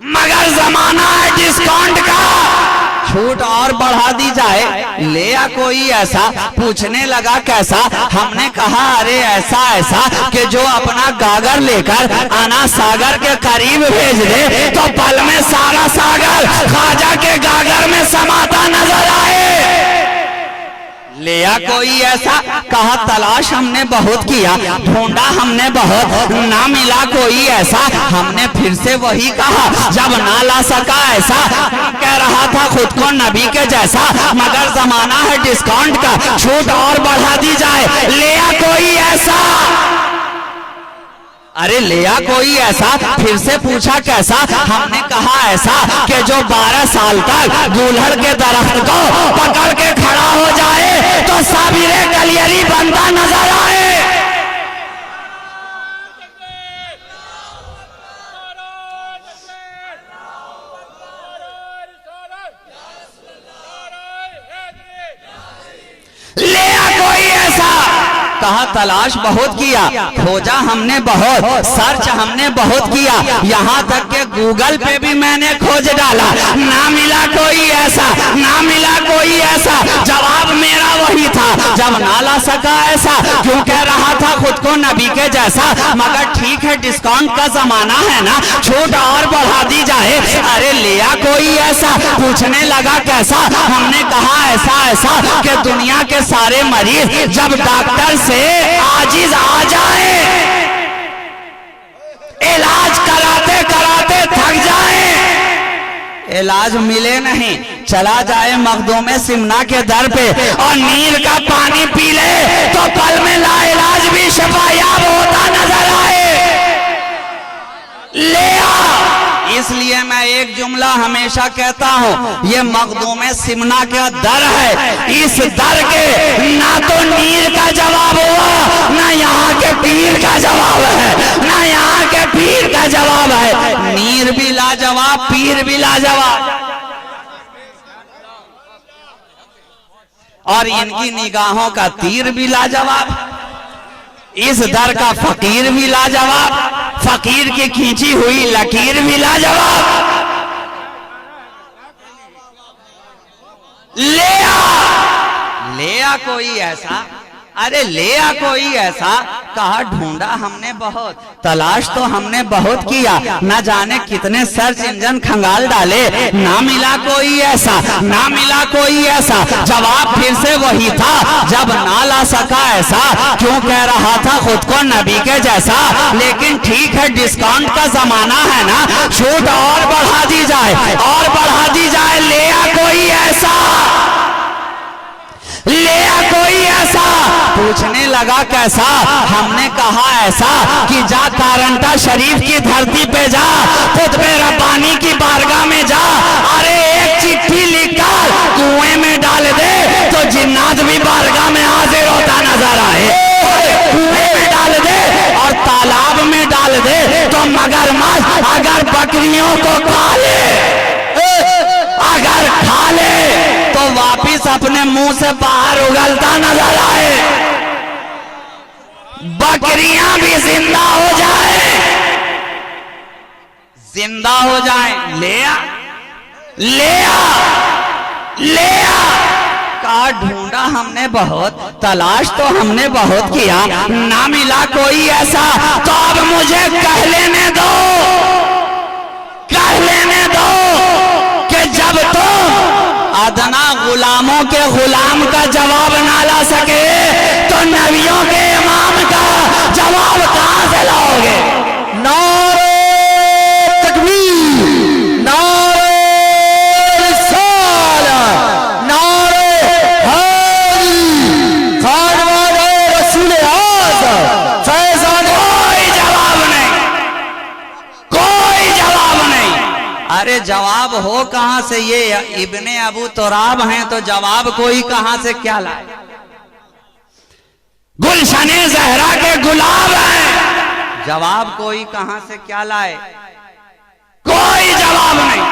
Speaker 2: मगर जमाना है डिस्काउंट का, छूट और बढ़ा दी जाए, ले आ कोई ऐसा। पूछने लगा कैसा, हमने कहा अरे ऐसा ऐसा कि जो अपना गागर लेकर आना सागर के करीब भेज दे तो पल में सारा सागर ख्वाजा के गागर में समाता नजर आए। ले आ कोई ऐसा, कहा तलाश हमने बहुत किया, ढूंढा हमने बहुत, ना मिला कोई ऐसा। हमने फिर से वही कहा जब ना ला सका ऐसा, कह रहा था खुद को नबी के जैसा। मगर जमाना है डिस्काउंट का, छूट और बढ़ा दी जाए, ले आ कोई ऐसा। अरे ले आ कोई ऐसा, फिर से पूछा कैसा। हमने कहा ऐसा कि जो 12 साल तक दूल्हड़ के दरख्त को पकड़ के खड़ा हो जाए तो साबिरे कलियरी बनता नजर आए। ले आ कोई ऐसा, कहा तलाश बहुत किया, खोजा हमने बहुत, सर्च हमने बहुत किया, यहाँ तक के गूगल पे भी मैंने खोज डाला, ना मिला कोई ऐसा, ना मिला कोई ऐसा। जवाब मेरा वही था जब ना ला सका ऐसा, क्यों कह रहा था खुद को नबी के जैसा। मगर ठीक है डिस्काउंट का जमाना है ना, छूट और बढ़ा दी जाए। अरे ले आ कोई ऐसा, पूछने लगा कैसा। हमने कहा ऐसा ऐसा कि दुनिया के सारे मरीज जब डॉक्टर से आजिज आ जाए, इलाज कराते कराते थक जाए, इलाज मिले नहीं, चला जाए मखदूम सिमना के दर पे और नीर का पानी पी ले तो पल में लाइलाज भी शफायाब होता नजर आए। ले आ। इसलिए मैं एक जुमला हमेशा कहता हूँ, ये मखदूम सिमना का दर है, इस दर के ना तो नीर का जवाब हुआ, ना यहाँ के पीर का जवाब है, ना यहाँ के पीर का जवाब है। नीर भी लाजवाब, पीर भी लाजवाब, और इनकी निगाहों का तीर भी लाजवाब। इस दर का फकीर भी लाजवाब, फकीर की खींची हुई लकीर भी लाजवाब। ले आ कोई ऐसा, अरे ले आ कोई ऐसा। कहा ढूंढा हमने बहुत, तलाश तो हमने बहुत किया, न जाने कितने सर्च इंजन खंगाल डाले, ना मिला कोई ऐसा, ना मिला कोई ऐसा। जवाब फिर से वही था जब ना ला सका ऐसा, क्यों कह रहा था खुद को नबी के जैसा। लेकिन ठीक है डिस्काउंट का जमाना है ना, छूट और बढ़ा दी जाए, और बढ़ा दी जाए। ले आ कोई ऐसा, ले आ कोई ऐसा। पूछने लगा कैसा, हमने कहा ऐसा कि जा कारंटा शरीफ की धरती पे जा, खुतबे रब्बानी की बारगाह में जा, अरे एक चिट्ठी लिखकर कुएं में डाल दे तो जिन्नात भी बारगाह में हाजिर होता नजर आए। कुएं में डाल दे और तालाब में डाल दे तो मगरमच्छ अगर बकरियों को खा ले, अगर खा ले तो वापिस अपने मुंह से बाहर उगलता नजर आए, बकरियां भी जिंदा हो जाए, जिंदा हो जाए। ले आ, ले आ, ले आ। कहा ढूंढा हमने बहुत, तलाश तो हमने बहुत किया, ना मिला कोई ऐसा। तो अब मुझे कह लेने दो, कह लेने दो कि जब तो अदना गुलामों के गुलाम का जवाब ना ला सके तो नबियों के इमाम का जवाब कहां से लाओगे।
Speaker 3: नारे तकबीर, नारे रिसालत, नारे हैदरी, खानवाने रसूल आज़म, फैज़ान।
Speaker 2: कोई जवाब नहीं, कोई जवाब नहीं। अरे जवाब हो कहां से, ये इब्ने अबू तुराब हैं तो जवाब कोई कहां से क्या लाए। गुलशने जहरा के गुलाब हैं, जवाब कोई कहां से क्या लाए, कोई जवाब नहीं।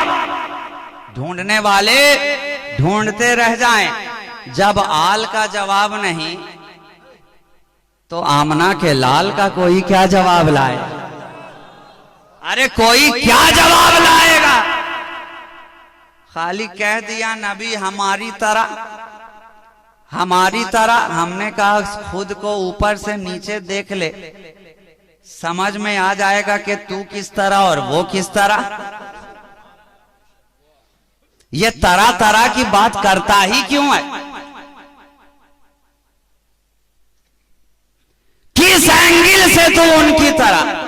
Speaker 2: ढूंढने वाले ढूंढते रह जाएं। जब आल का जवाब नहीं तो आमना के लाल का कोई क्या जवाब लाए? अरे कोई क्या जवाब लाएगा? खाली कह दिया नबी हमारी तरह, हमारी तरह। हमने कहा खुद को ऊपर से नीचे देख ले, समझ में आ जाएगा कि तू किस तरह और वो किस तरह। ये तरह तरह की बात करता ही क्यों है? किस एंगल से तू उनकी तरह?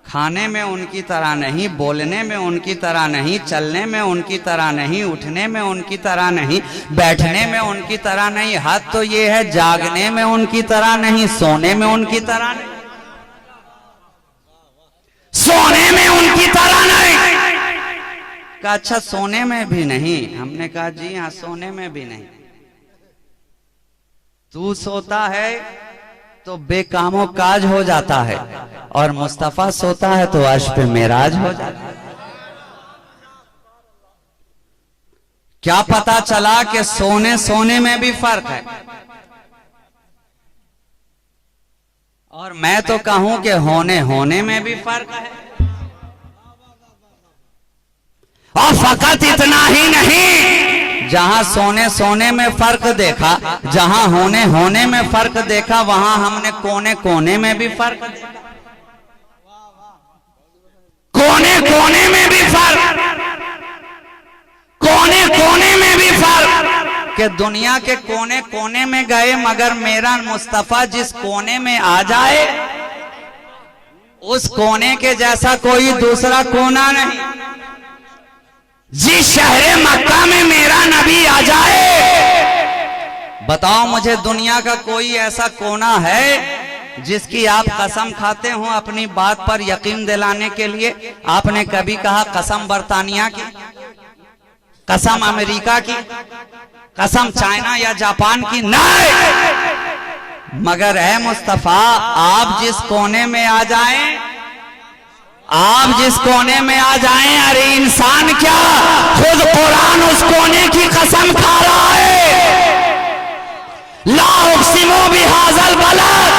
Speaker 2: खाने में उनकी तरह नहीं, बोलने में उनकी तरह नहीं, चलने में उनकी तरह नहीं, उठने में उनकी तरह नहीं, बैठने में उनकी तरह नहीं, हद तो ये है जागने में उनकी तरह नहीं, सोने में उनकी तरह नहीं, सोने में उनकी तरह नहीं। कहा अच्छा सोने में भी नहीं? हमने कहा जी हाँ सोने में भी नहीं। तू सोता है तो बेकामो काज हो जाता है और मुस्तफा सोता है तो अर्श पे मेराज हो जाता है। क्या पता चला कि सोने सोने में भी फर्क है। और मैं तो कहूं कि होने होने में भी फर्क है। और फकत इतना ही नहीं, जहां सोने सोने में फर्क देखा, जहां होने होने में फर्क देखा, वहां हमने कोने कोने में भी फर्क देखा। कोने कोने में भी फर्क, कोने कोने में भी फर्क। कि दुनिया के कोने कोने में गए मगर मेरा मुस्तफा जिस कोने में आ जाए उस कोने के जैसा कोई दूसरा कोना नहीं। जिस शहरे मक्का में मेरा नबी आ जाए, बताओ मुझे दुनिया का कोई ऐसा कोना है जिसकी आप कसम खाते हो अपनी बात पर यकीन दिलाने के लिए? आपने कभी कहा कसम बर्तानिया की, कसम अमेरिका की, कसम चाइना या जापान की? नहीं। मगर है मुस्तफा आप जिस कोने में आ जाएं, आप जिस कोने में आ जाएं, अरे इंसान क्या खुद कुरान उस कोने की कसम खा रहा है। ला उक़सिमु बिहाज़ल बलद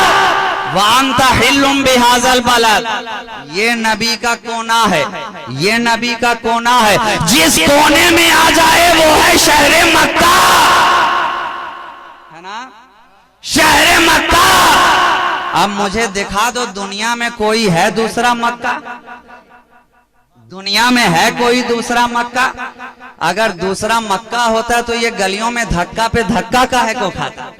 Speaker 2: व अंत हिल्लुम बिहाज़ल बलद। ये नबी का कोना है, ये नबी का कोना है। जिस कोने में आ जाए वो है शहरे मक्का, है ना, शहरे मक्का। अब मुझे दिखा दो दुनिया में कोई है दूसरा मक्का? दुनिया में है कोई दूसरा मक्का? अगर दूसरा मक्का होता तो ये गलियों में धक्का पे धक्का काहे को खाता?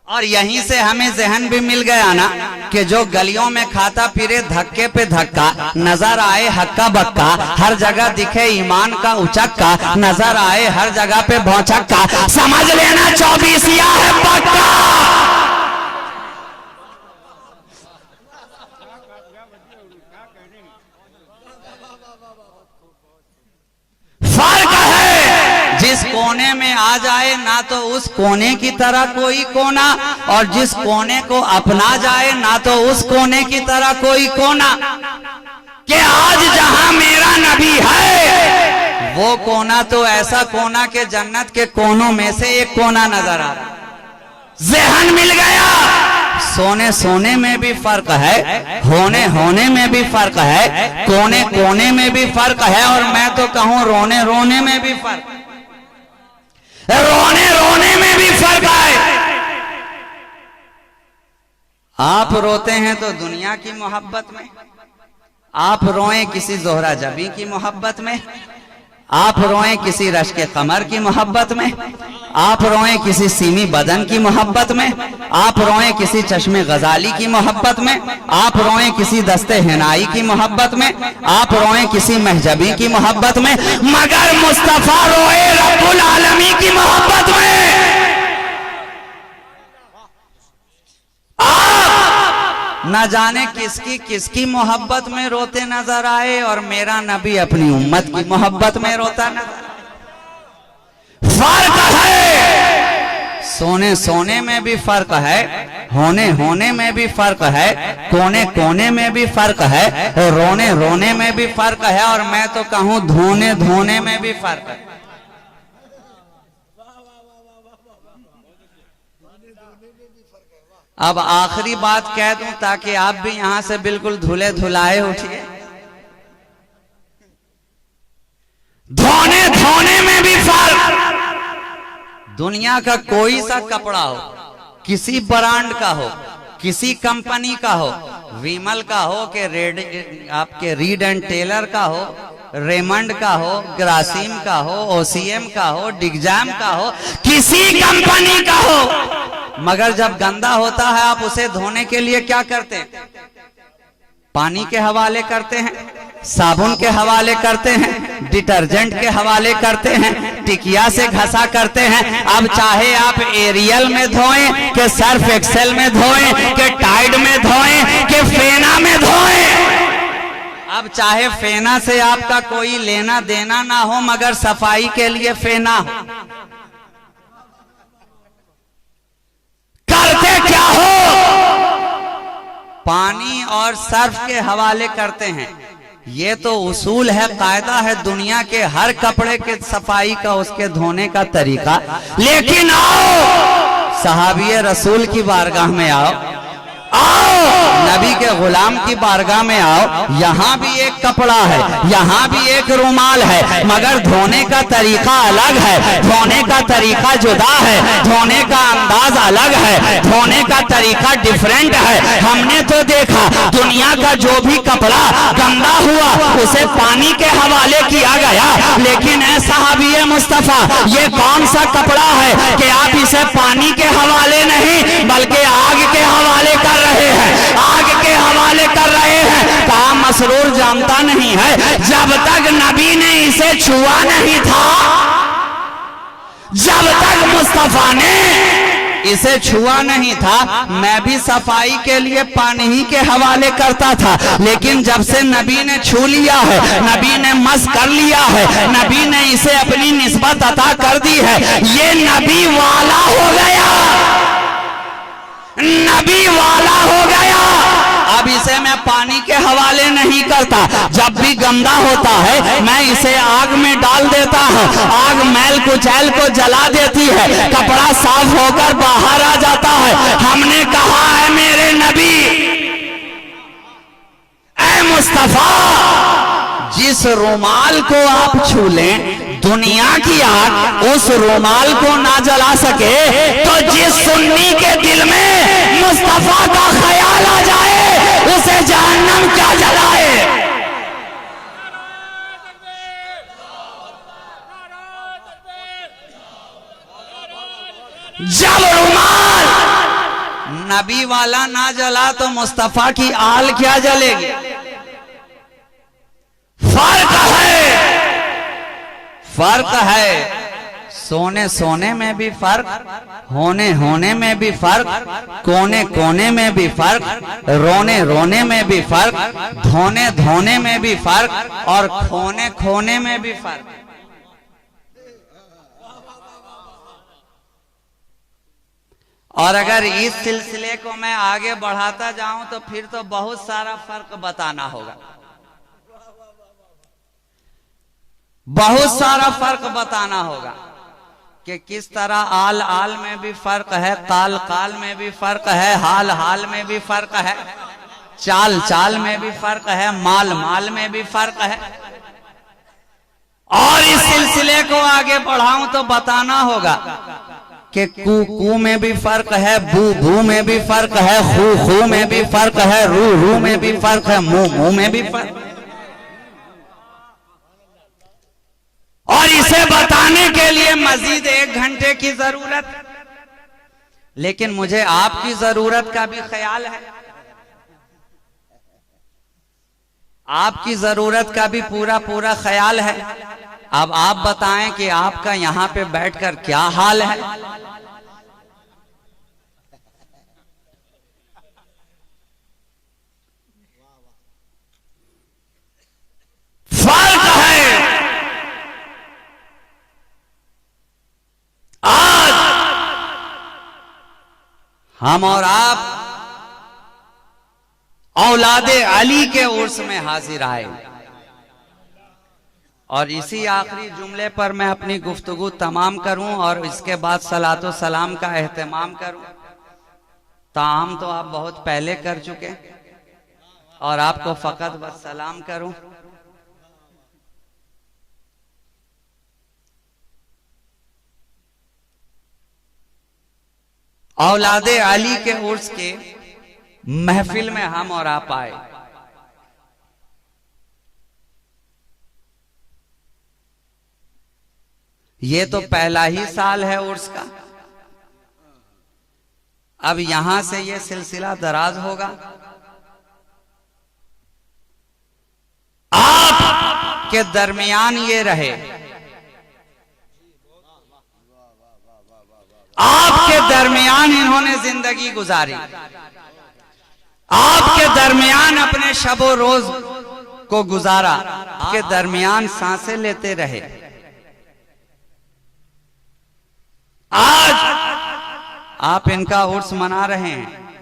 Speaker 2: और यहीं से हमें जहन भी मिल गया ना कि जो गलियों में खाता फिरे धक्के पे धक्का, नजर आए हक्का बक्का, हर जगह दिखे ईमान का उचक्का, नजर आए हर जगह पे भौचक्का, समझ लेना 24 है पक्का। फर्क है, जिस कोने में आ जाए ना तो उस कोने की तरह कोई कोना, और जिस कोने को अपना जाए ना तो उस कोने की तरह कोई कोना। कि आज जहां मेरा नबी है वो कोना तो ऐसा कोना के जन्नत के कोनों में से एक कोना नजर आ रहा। ज़हन मिल गया। सोने सोने में भी फर्क है, होने होने में भी फर्क है, कोने कोने में भी फर्क है, और मैं तो कहूं रोने रोने में भी फर्क, रोने रोने में भी फर्क है। आप रोते हैं तो दुनिया की मोहब्बत में, आप रोएं किसी जोहरा जबी की मोहब्बत में, आप रोएं किसी रश्के कमर की मोहब्बत में, आप रोएं किसी सीमी बदन की मोहब्बत में, आप रोएं किसी चश्मे गजाली की मोहब्बत में, आप रोएं किसी दस्ते हिनाई की मोहब्बत में, आप रोएं किसी महजबी की मोहब्बत में, मगर मुस्तफा रोए रब्बुल आलमी की मोहब्बत में। न जाने किसकी किसकी मोहब्बत में रोते नजर आए, और मेरा नबी अपनी उम्मत की मोहब्बत में रोता नजर। फर्क है, सोने सोने में भी फर्क है, होने होने में भी फर्क है, कोने कोने में भी फर्क है, रोने रोने में भी फर्क है, और मैं तो कहूं धोने धोने में भी फर्क है। अब आखिरी बात कह दूं ताकि आप भी यहां से बिल्कुल धुले धुलाए उठिए। धोने धोने में भी फर्क। दुनिया का कोई सा कपड़ा हो, किसी ब्रांड का हो, किसी कंपनी का हो, विमल का हो कि आपके रीड एंड टेलर का हो, रेमंड का हो, ग्रासिम का हो, ओसीएम का हो, डिग्जाम का हो, किसी कंपनी का हो, मगर जब गंदा होता है आप उसे धोने के लिए क्या करते हैं? पानी के हवाले करते हैं, साबुन के हवाले करते हैं, डिटर्जेंट के हवाले करते हैं, टिकिया से घसा करते हैं। अब चाहे आप एरियल में धोएं कि सर्फ एक्सेल में धोएं कि टाइड में धोएं कि फेना में धोएं, अब चाहे फेना से आपका कोई लेना देना ना हो मगर सफाई के लिए फेना हो, करते क्या हो? पानी और सर्फ के हवाले करते हैं। ये तो उसूल है, कायदा है दुनिया के हर कपड़े के सफाई का, उसके धोने का तरीका। लेकिन आओ सहाबिये रसूल की बारगाह में आओ, नबी के गुलाम की बारगाह में आओ, यहाँ भी एक कपड़ा है, यहाँ भी एक रुमाल है, मगर धोने का तरीका अलग है, धोने का तरीका जुदा है, धोने का अंदाज अलग है, धोने का तरीका डिफरेंट है। हमने तो देखा दुनिया का जो भी कपड़ा गंदा हुआ उसे पानी के हवाले किया गया, लेकिन ऐ सहाबिये मुस्तफा ये कौन सा कपड़ा है कि आप इसे पानी के हवाले नहीं बल्कि आग के हवाले कर रहे हैं, आग के हवाले कर रहे हैं। कहा मसरूर जानता नहीं है, जब तक नबी ने इसे छुआ नहीं था, जब तक मुस्तफा ने इसे छुआ नहीं था, मैं भी सफाई के लिए पानी ही के हवाले करता था, लेकिन जब से नबी ने छू लिया है, नबी ने मस कर लिया है, नबी ने इसे अपनी निस्बत अता कर दी है, ये नबी वाला हो गया, नबी वाला हो गया। अब इसे मैं पानी के हवाले नहीं करता, जब भी गंदा होता है मैं इसे आग में डाल देता हूँ, आग मैल कुचैल को जला देती है, कपड़ा साफ होकर बाहर आ जाता है। हमने कहा है मेरे नबी ऐ मुस्तफा, जिस रुमाल को आप छू लें दुनिया की आग उस रुमाल को ना जला सके, तो जिस सुन्नी के दिल में मुस्तफा का ख्याल आ जाए उसे जहन्नम क्या जलाए। जब रुमाल नबी वाला ना जला तो मुस्तफा की आल क्या जलेगी? फर्क है, फर्क है। सोने सोने में भी फर्क, होने होने में भी फर्क, कोने कोने में भी फर्क, रोने रोने में भी फर्क, धोने धोने में भी फर्क और खोने खोने में भी फर्क। और अगर इस सिलसिले को मैं आगे बढ़ाता जाऊं तो फिर तो बहुत सारा फर्क बताना होगा, बहुत सारा फर्क बताना होगा कि किस तरह आल आल में भी फर्क है, काल काल में भी फर्क है, हाल हाल में भी फर्क है, चाल चाल में भी फर्क है, माल माल में भी फर्क है। और इस सिलसिले को आगे बढ़ाऊं तो बताना होगा कि कू कू में भी फर्क है, बू बू में भी फर्क है, खू खू में भी फर्क है, रू रू में भी फर्क है, मुंह मुंह में भी फर्क है। और इसे बताने के लिए मजीद 1 घंटे की जरूरत, लेकिन मुझे आपकी जरूरत का भी ख्याल है, आपकी जरूरत का भी पूरा पूरा ख्याल है। अब आप बताएं कि आपका यहां पे बैठकर क्या हाल है। फर्क है। आज हम और आप औलादे अली के उर्स में हाजिर आए, और इसी आखिरी जुमले पर मैं अपनी गुफ्तगू तमाम करूं और इसके बाद सलातो सलाम का एहतमाम करूं।
Speaker 1: ताम तो आप बहुत पहले कर चुके और आपको फकत बस सलाम करूं। औलादे अली के उर्स के महफिल में हम और आप आए। ये तो पहला ही साल है उर्स का। अब यहां से ये सिलसिला दराज होगा। आप के दरमियान ये रहे, आपके दरमियान इन्होंने जिंदगी गुजारी, आपके दरमियान अपने शबो रोज को गुजारा, आपके दरमियान सांसें लेते रहे। आज आप इनका उर्स मना रहे हैं।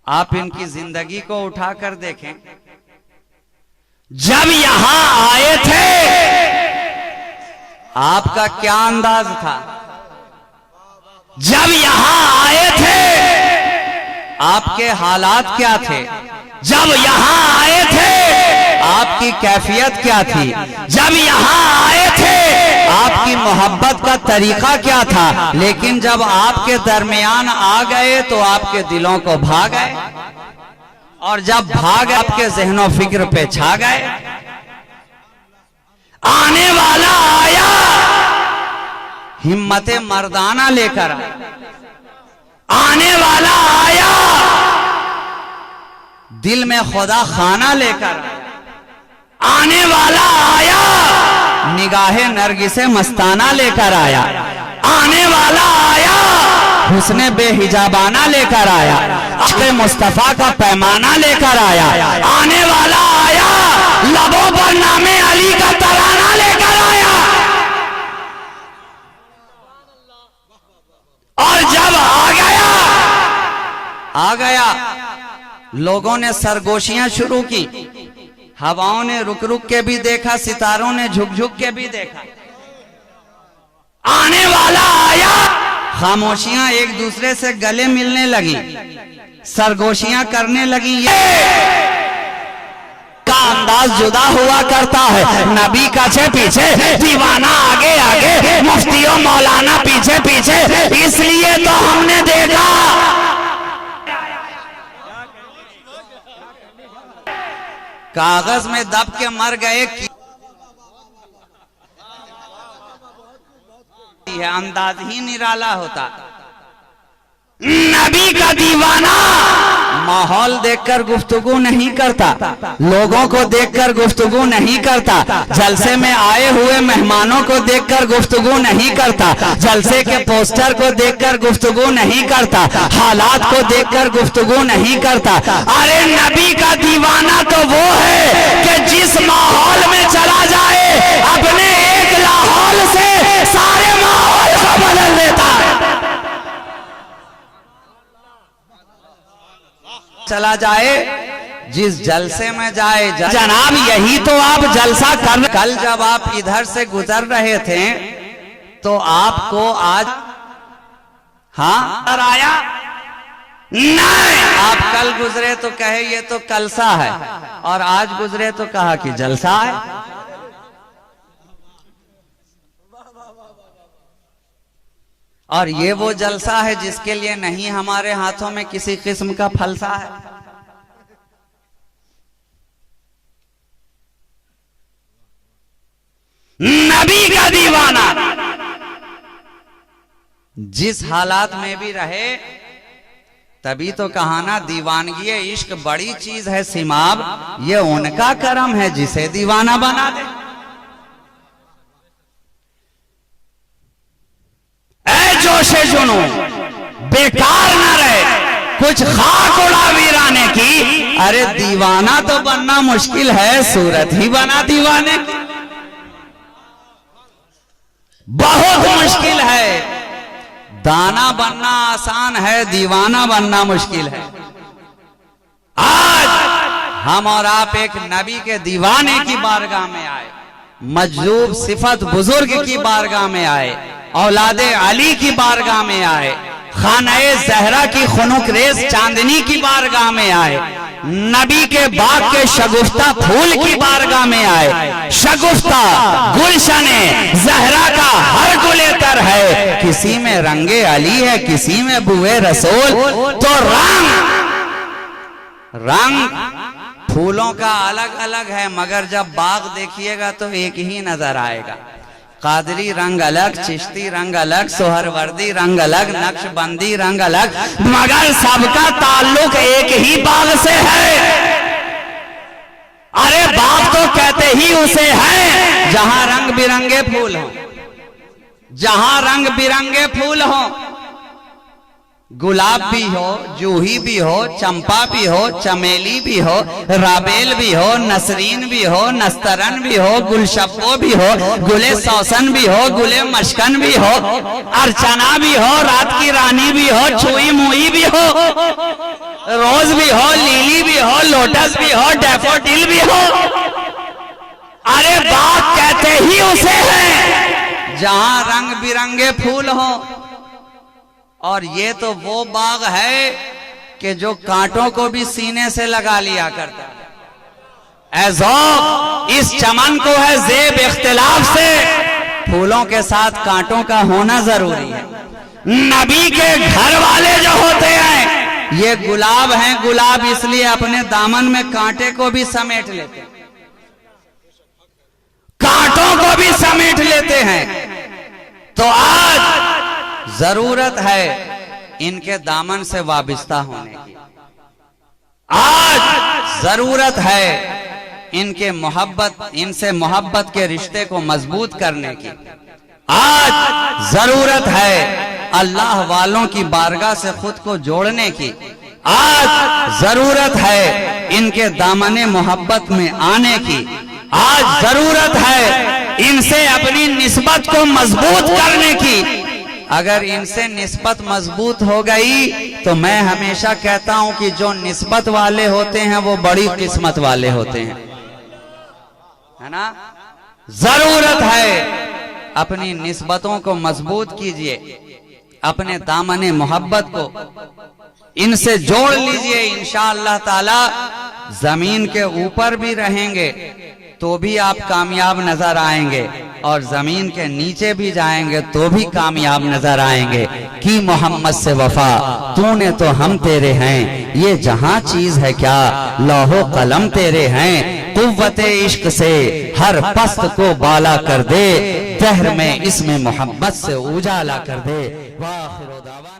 Speaker 1: आप इनकी जिंदगी को उठाकर देखें। जब यहां आए थे आपका क्या अंदाज था? जब यहां आए थे आपके हालात क्या थे? जब यहां आए थे आपकी कैफियत क्या थी? जब यहां आए थे आपकी मोहब्बत का तरीका क्या था? लेकिन जब आपके दरमियान आ गए तो आपके दिलों को भा गए, और जब भाग आपके जहनो फिक्र पे छा गए। आने वाला आया हिम्मते मर्दाना लेकर, आने वाला आया दिल में खुदा खाना लेकर, आने वाला आया निगाहे नरगिसे मस्ताना लेकर आया, आने वाला आया हुस्ने बेहिजाबाना लेकर आया, अश्क़े मुस्तफा का पैमाना लेकर आया, आने वाला आया लबों पर नामे अली का तराना लेकर आया। और जब आ गया लोगों ने सरगोशियां शुरू की, हवाओं ने रुक रुक के भी देखा, सितारों ने झुक झुक के भी देखा। आने वाला आया, खामोशियां एक दूसरे से गले मिलने लगी, सरगोशियां करने लगी। ये का अंदाज जुदा हुआ करता है। नबी काछे पीछे, दीवाना आगे आगे, मुफ्तियों मौलाना पीछे पीछे। इसलिए तो हमने देखा कागज में दब के मर गए है, अंदाज ही निराला होता। नबी का दीवाना माहौल देखकर गुफ्तगू नहीं करता, लोगों को देखकर गुफ्तगू नहीं करता, जलसे में आए हुए मेहमानों को देखकर गुफ्तगू नहीं करता, जलसे के पोस्टर को देखकर गुफ्तगू नहीं करता, हालात को देखकर गुफ्तगू नहीं करता। अरे नबी का दीवाना तो वो है कि जिस माहौल में चला जाए अपने एक लाहौल से सारे माहौल को बदल देता है। चला जाए जिस जलसे में जाए, जनाब यही तो आप जलसा कर। कल जब आप इधर से गुजर रहे थे तो आपको आज हाँ आया नहीं, आप कल गुजरे तो कहे ये तो कलसा है, और आज गुजरे तो कहा कि जलसा है। और ये वो जलसा है जिसके लिए नहीं हमारे हाथों में किसी किस्म का फलसा है। नबी का दीवाना जिस हालात में भी रहे, तभी तो कहाना दीवानगी इश्क बड़ी चीज है सिमाब, ये उनका करम है जिसे दीवाना बना दे। जोशे जुनू बेकार न रहे, कुछ खाक उड़ा वीराने की। अरे दीवाना तो बनना मुश्किल है, सूरत ही बना दीवाने की। बहुत मुश्किल है, दाना बनना आसान है, दीवाना बनना मुश्किल है। आज हम और आप एक नबी के दीवाने की बारगाह में आए, मजलूब सिफत बुजुर्ग की बारगाह में आए, औलादे अली की बारगाह में आए,
Speaker 2: खानाए जहरा की खुनुकरेज चांदनी की बारगाह में आए, नबी के बाग के शगुफ्ता फूल की बारगाह में आए। शगुफ्ता गुलशने जहरा का हर गुले तर है, किसी में रंगे अली है, किसी में बुए रसूल। तो रंग फूलों का अलग अलग है, मगर जब बाग देखिएगा तो एक ही नजर आएगा। कादरी रंग अलग, चिश्ती रंग अलग, सोहरवर्दी रंग अलग, नक्शबंदी रंग अलग, मगर सबका ताल्लुक एक ही बाग से है। अरे बाग तो कहते ही उसे है जहां रंग बिरंगे फूल हो, जहां रंग बिरंगे फूल हो। गुलाब भी हो, जूही भी हो, चंपा भी हो, चमेली भी हो, राबेल भी हो, नसरीन भी हो, नस्तरन भी हो, गुलशब्बो भी हो, गुले सौसन भी हो, गुले मशकन भी हो, अर्चना भी हो, रात की रानी भी हो, छुई मुई भी हो, रोज भी हो, लिली भी हो, लोटस भी हो, डैफोडिल भी हो। अरे बाग कहते ही उसे है जहां रंग बिरंगे फूल हो। और ये तो वो बाग है कि जो कांटों को भी सीने से लगा लिया करता है। इस चमन को है जेब इख्तिलाफ से, फूलों के साथ कांटों का होना जरूरी है। नबी के घर वाले जो होते हैं ये गुलाब हैं, गुलाब इसलिए अपने दामन में कांटे को भी समेट लेते हैं, कांटों को भी समेट लेते हैं। तो आज जरूरत है इनके दामन से वाबिस्ता होने की, आज जरूरत है इनसे मोहब्बत के रिश्ते को मजबूत करने की, आज जरूरत है अल्लाह वालों की बारगाह से खुद को जोड़ने की, आज जरूरत है इनके दामने मोहब्बत में आने की, आज जरूरत है इनसे अपनी निस्बत को मजबूत करने की। अगर इनसे निस्बत मजबूत हो गई तो मैं हमेशा कहता हूं कि जो निस्बत वाले होते हैं वो बड़ी किस्मत वाले होते हैं, है ना। जरूरत है अपनी निस्बतों को मजबूत कीजिए, अपने दामने मोहब्बत को इनसे जोड़ लीजिए। इंशाअल्लाह ताला जमीन के ऊपर भी रहेंगे तो भी आप कामयाब नजर आएंगे, और जमीन के नीचे भी जाएंगे तो भी कामयाब नजर आएंगे। कि मोहम्मद से वफा तूने तो हम तेरे हैं, ये जहां चीज है क्या लौहो कलम तेरे हैं। कुव्वते इश्क से हर पस्त को बाला कर दे, दहर में इसमें मोहब्बत से उजाला कर दे। वाखिर दावा।